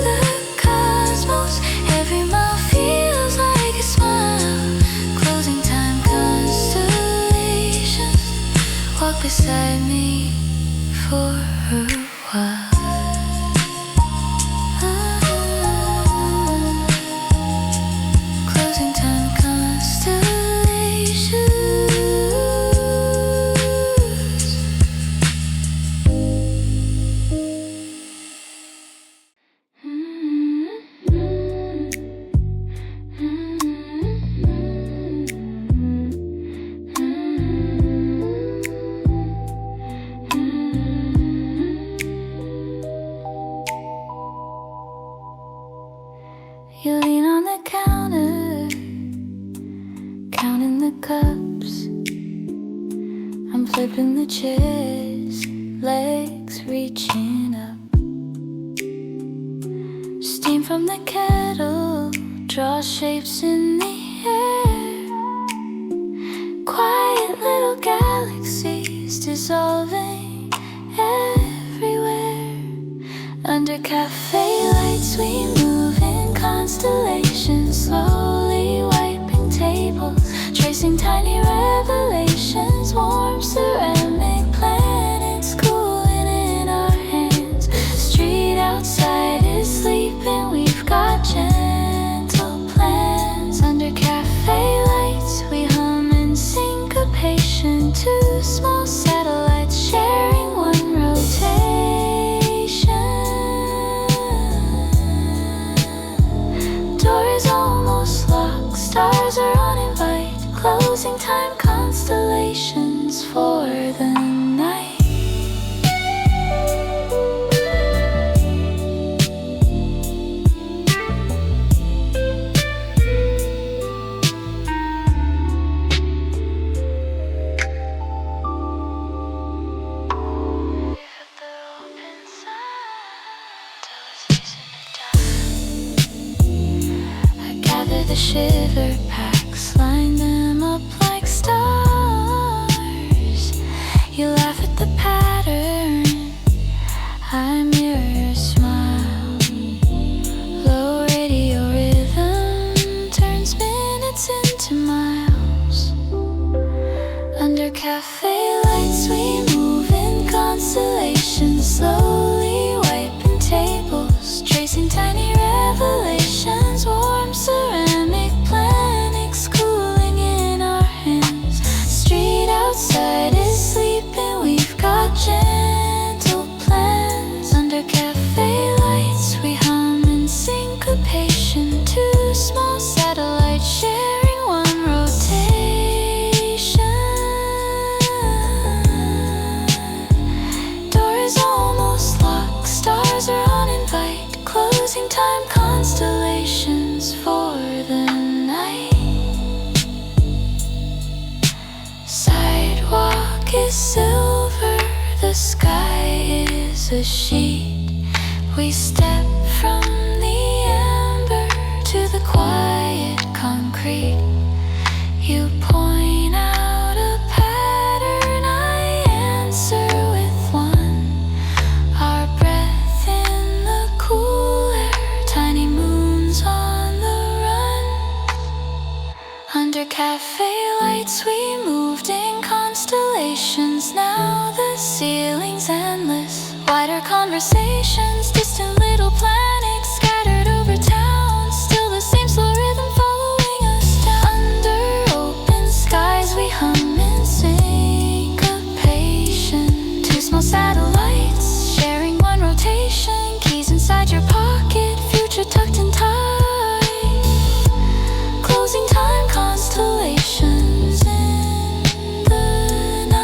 S1: the cosmos, every mile feels like a smile. Closing time constellations, walk beside me for a while. Closing time constellations. You lean on the counter, counting the cups. I'm flipping the chairs, legs reaching up. Steam from the kettle draws shapes in the air. Quiet little galaxies dissolving everywhere. Under cafe lights we move in constellations, slowly wiping tables, tracing tiny revelations. Warm ceramic planets cooling in our hands. Street outside is sleeping, we've got gentle plans. Under cafe lights we hum in syncopation. Two small satellites sharing one rotation. Door is almost locked, stars are on invite. Closing time constellations for the night. The shiver packs, line them up like stars. You laugh at the pattern, I mirror your smile. Low radio rhythm turns minutes into miles. Under cafe lights we move in constellations, slowly wiping tables, tracing tiny revelations. Warm ceramic planets cooling in our hands. Street outside is sleeping, we've got gentle plans. Under cafe lights we hum in syncopation. Two small satellites sharing one rotation. Door is almost locked, stars are on invite. Closing time constellations for the night. Sidewalk is silver, the sky is a sheet. We step from the amber to the quiet concrete. You point out a pattern, I answer with one. Our breath in the cool air, tiny moons on the run. Under cafe lights we moved in constellations. Now the ceiling's endless. Wider conversations, distant little planets scattered over town. Still the same slow rhythm following us down. Under open skies we hum in syncopation. Two small satellites sharing one rotation. Keys inside your pocket, future tucked in tight. Closing time constellations in the night.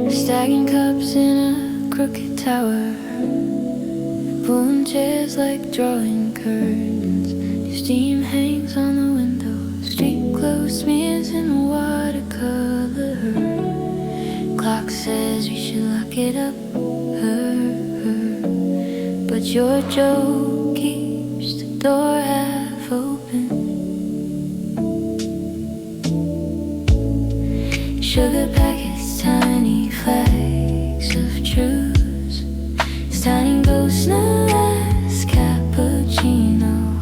S1: Stacking cups in a crooked tower, pulling chairs like drawing curtains. Your steam hangs on the window, street glow smears in watercolor. Clock says we should lock it up, but your joke keeps the door half open. Sugar packets, tiny flags of truce, standing ghosts in a last cappuccino.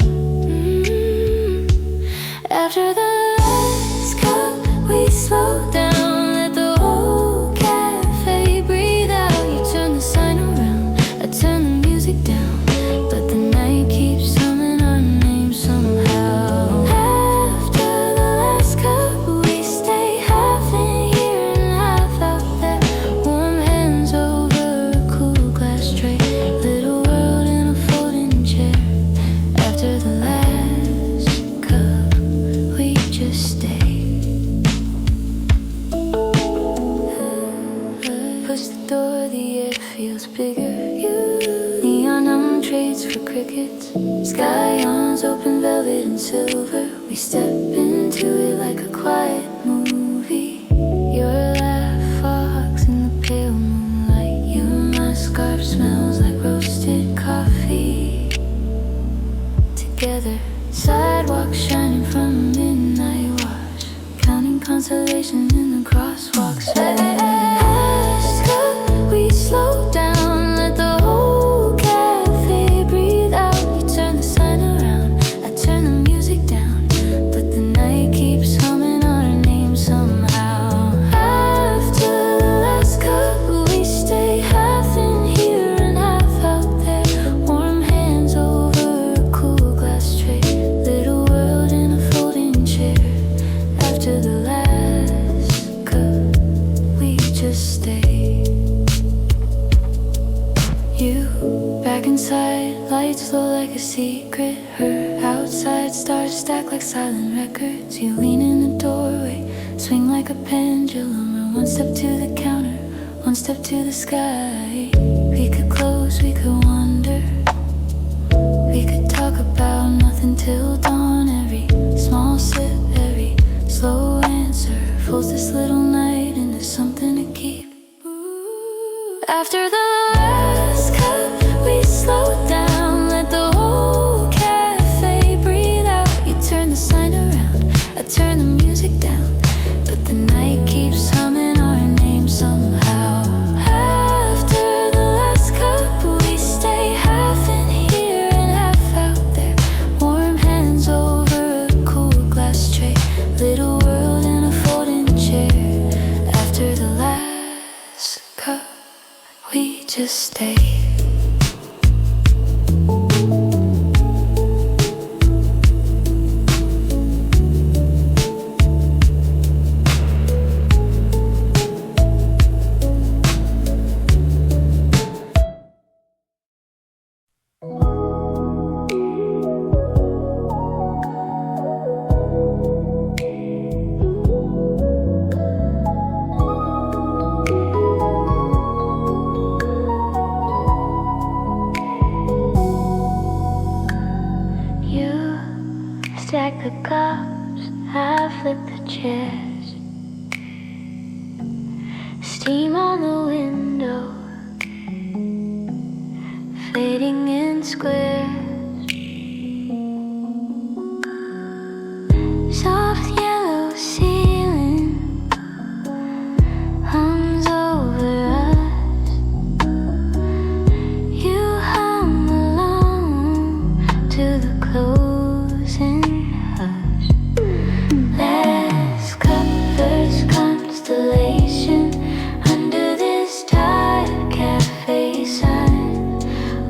S1: After the last cup we slow down, let the whole cafe breathe out. You turn the sign around, I turn the music down, but the night keeps humming our name somehow. After the last cup we stay half in here and half out there. Warm hands over a cool glass tray, little world in a folding chair. After the last cup we just stay. Push the door, the air feels bigger. You neon on trades for crickets. Sky yawns, open velvet and silver. We step into it like a quiet movie. Your laugh fogs in the pale moonlight. You and my scarf smells like roasted coffee. Together, sidewalks shining from a midnight wash, counting constellations in the crosswalks. Last cup, we slow down, let the whole cafe breathe out. You turn the sign around, I turn the music down, but the night keeps humming our name somehow. After the last cup, we stay half in here and half out there. Warm hands over a cool glass tray, little world in a folding chair. After the last cup, we just stay. You back inside, lights low like a secret. Her outside, stars stack like silent records. You lean in the doorway, swing like a pendulum. Or one step to the counter, one step to the sky. We could close, we could wander, we could talk about nothing till dawn. Every small sip, every slow answer folds this little night into something to keep. After the last cup, we slow down, let the whole cafe breathe out. You turn the sign around, I turn the music down, but the night keeps humming our name somehow. After the last cup, we stay half in here and half out there. Warm hands over a cool glass tray, little world in a folding chair. After the last cup, we just stay. stack the cups, I flip the chairs. Steam on the window, fading in squares. Soft yellow ceiling hums over us. You hum along to the closing hush. Last cup, first constellation under this tired cafe sign.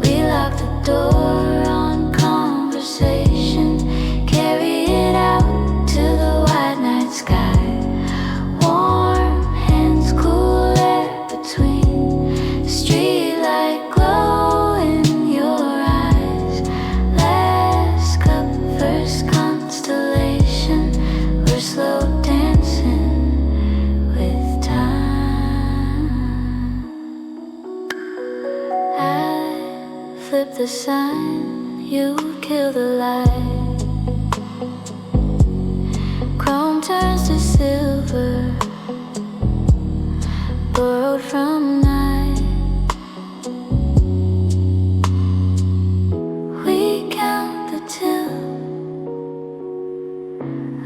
S1: We lock the door on conversation, carry it out to the wide night sky. Warm hands, cool air between, streetlight glow in your eyes. Last cup, first constellation, we're slow dancing with time. I flip the sign, you kill the light. Chrome turns to silver, borrowed from night. We count the till,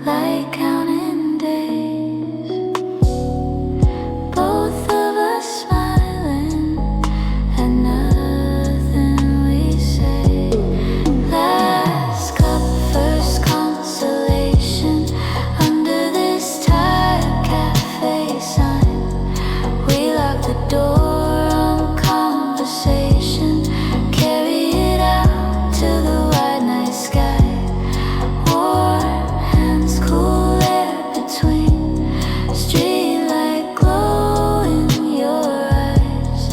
S1: like counting days. Both of us smiling at nothing we say. Last cup, first constellation under this tired cafe sign. We lock the door on conversation, carry it out to the wide night sky. Warm hands, cool air between, streetlight glow in your eyes.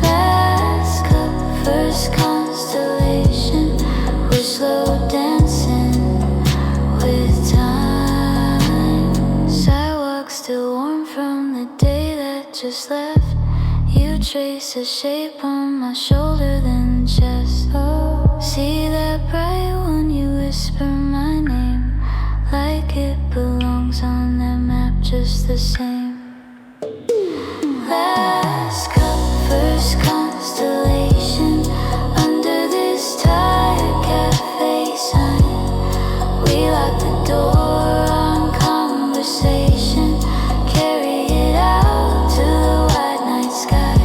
S1: Last cup, first constellation, we're slow dancing with time. Sidewalk still warm from the day that just left. You trace a shape on my shoulder, then chest. See that bright one, you whisper my name, like it belongs on that map just the same. Last cup, first constellation under this tired cafe sign. We lock the door on conversation, carry it out to the wide night sky.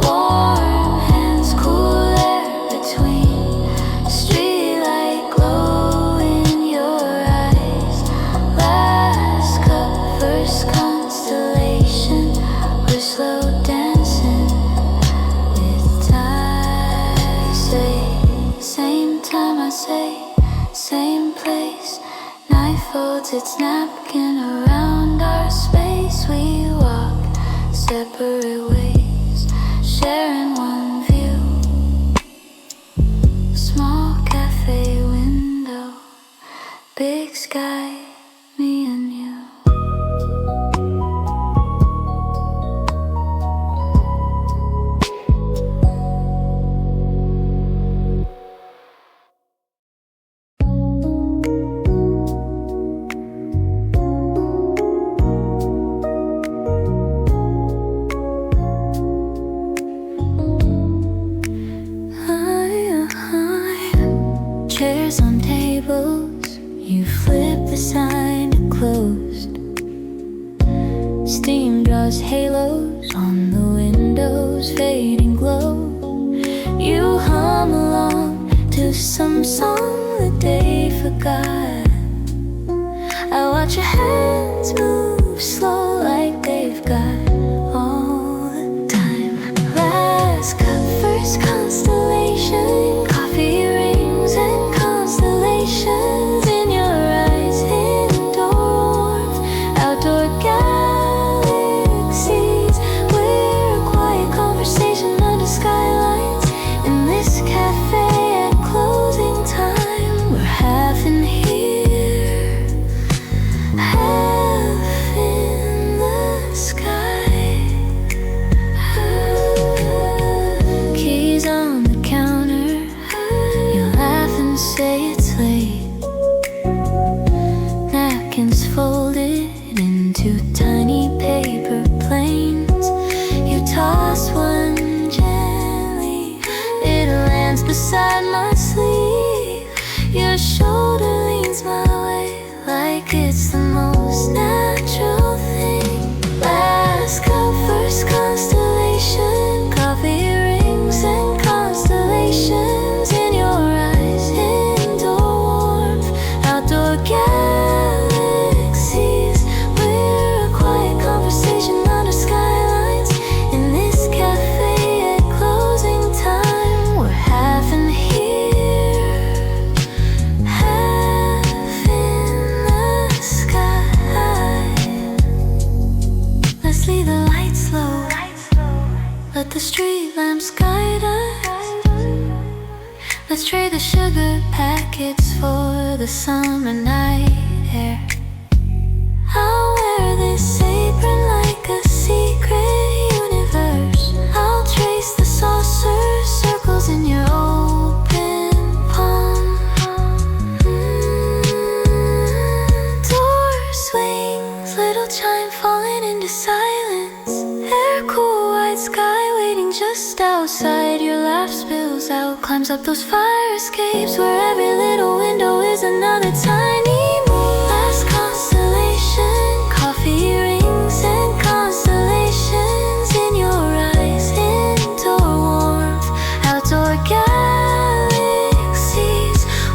S1: Warm hands, cool air between, streetlight glow in your eyes. Last cup, first constellation, we're slow dancing with time. Say, same time, I say, same place. Night folds its napkin around our space. We walk separate ways, sharing one view. Small cafe window, big sky, me and you. Chairs on tables, you flip the sign to closed. Steam draws halos on the windows, fading glow. You hum along to some song that they forgot. I watch your hands move slow like they've got all the time. Last cup, first constellation, coffee rings and constellations in your eyes. Indoor warmth, outdoor galaxies. We're a quiet conversation under skylines in this cafe at closing time. We're half in here, half in the shoulder leans my way like it's the most natural thing. Last cup, first constellation, coffee rings and constellations in your eyes. Indoor warmth, outdoor galaxies. We're a quiet conversation under skylines in this cafe at closing time. We're half in here, half in the sky. Let's leave the lights low, let the street lamps guide us. Let's trade the sugar packets for the summer night air. I'll wear this apron like a secret universe. I'll trace the saucer circles in your open palm. Door swings, little chime falling into silence. Air cool, white sky waiting just outside. Your laugh spills out, climbs up those fire escapes where every little window is another tiny moon. Last constellation, coffee rings and constellations in your eyes. Indoor warmth, outdoor galaxies.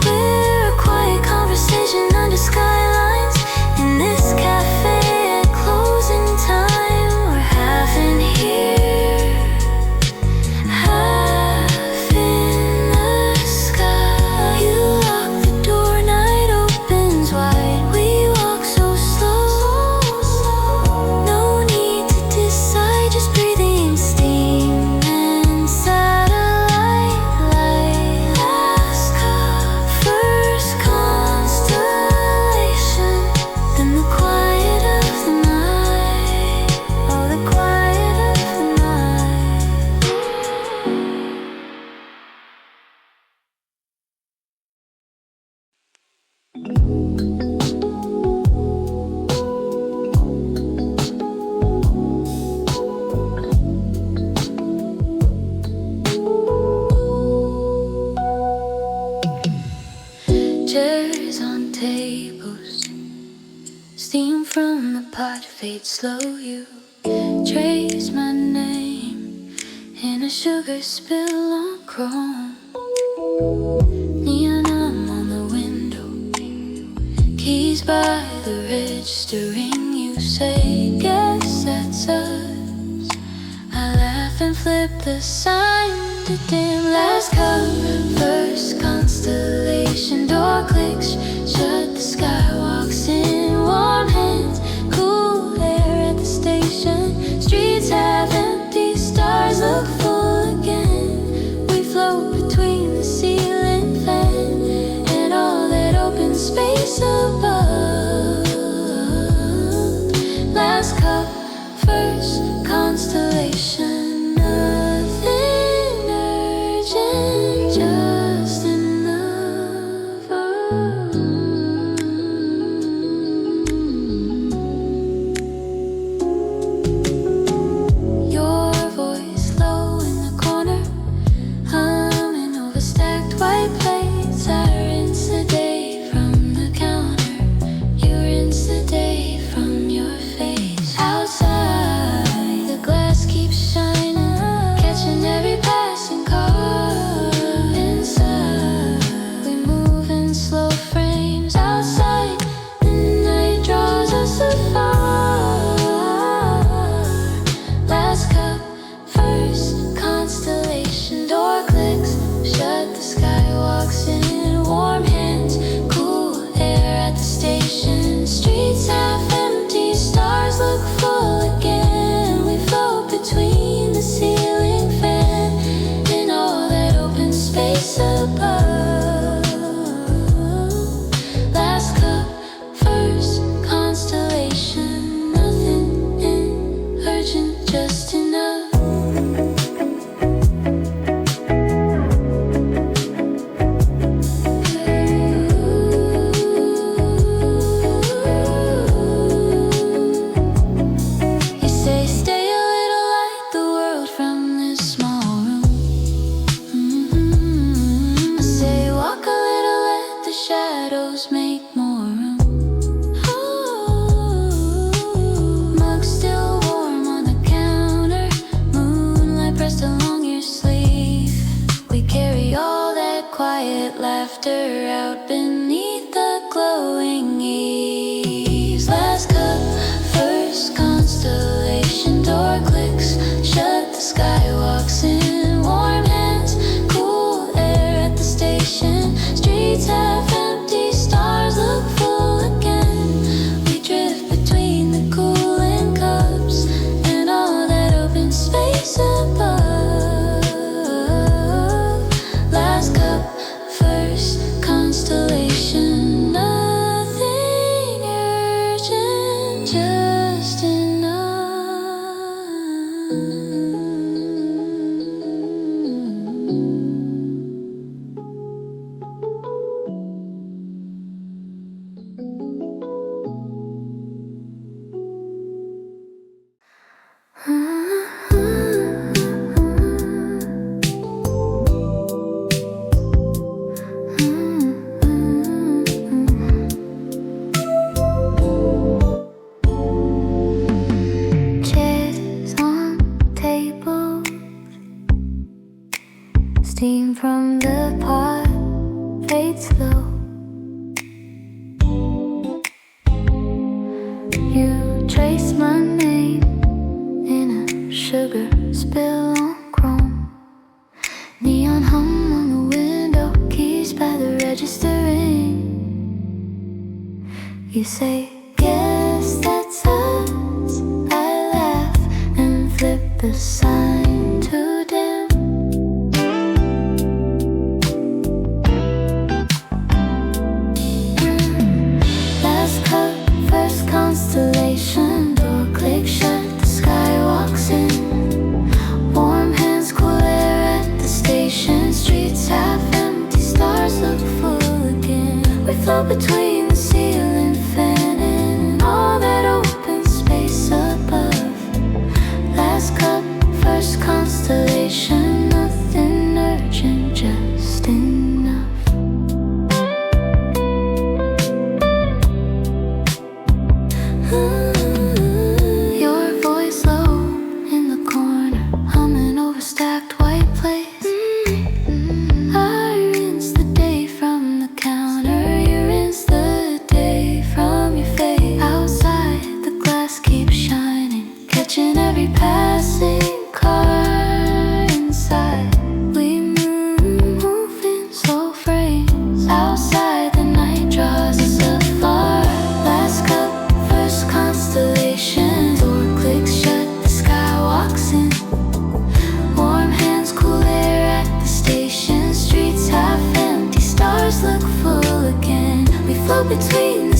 S1: We're a quiet conversation under skylines in this cafe at closing time. We're half in here, half in the sky. You lock the door, night opens wide. We walk so slow, no need to decide, just breathing steam and satellite light. Last cup, first constellation, then the quiet of the night. Oh, the quiet of the night. Chairs on tables, steam from the pot fades slow. You trace my name in a sugar spill on chrome. Neon on the window, keys by the registering. You say, guess that's us. I laugh and flip the sign to dim. Last cup, first constellation. Door clicks, shut, the sky walks in. Warm hands, cool air at the station. Streets have empty, stars look full again. We float between the ceiling fan and all that open space above. Last cup, first constellation. Nothing urgent, just enough. Your voice low in the corner, humming over stacked white plates. I rinse the day from the counter, you rinse the day from your face. Outside, the glass keeps shining, catching every passing car. Inside, we move in slow frame, shadows make more room. Mug still warm on the counter, moonlight pressed along your sleeve. We carry all that quiet laughter out beneath the glowing eaves. Last cup, first constellation, door clicks shut, the sky walks in, warm hands, cool air at the station. Streets half empty, stars look full again. We drift between the cooling cups and all that open space above. Last cup, first constellation, nothing urgent, just enough. Chairs on tables, steam from the pot fades slow. You trace my name in a sugar spill on chrome. Neon hum on the window, keys by the register ring. You say, guess that's us. I laugh and flip the sign to dim. Last cup, first constellation, door click shut, the sky walks in. Warm hands, cool air at the station. Streets half empty, stars look full again. We float between the ceiling fan and all that open space above. Last cup, first constellation, nothing urgent, just enough. Your voice low in the corner, humming over stacked white plates. I rinse the day from the counter, you rinse the day from your face. Outside, the glass keeps shining, catching every passing car inside. We move in slow frames. Outside, the night draws us afar. Last cup, first constellation, door clicks shut, the sky walks in. Warm hands, cool air at the station. Streets half empty, stars look full again. We float between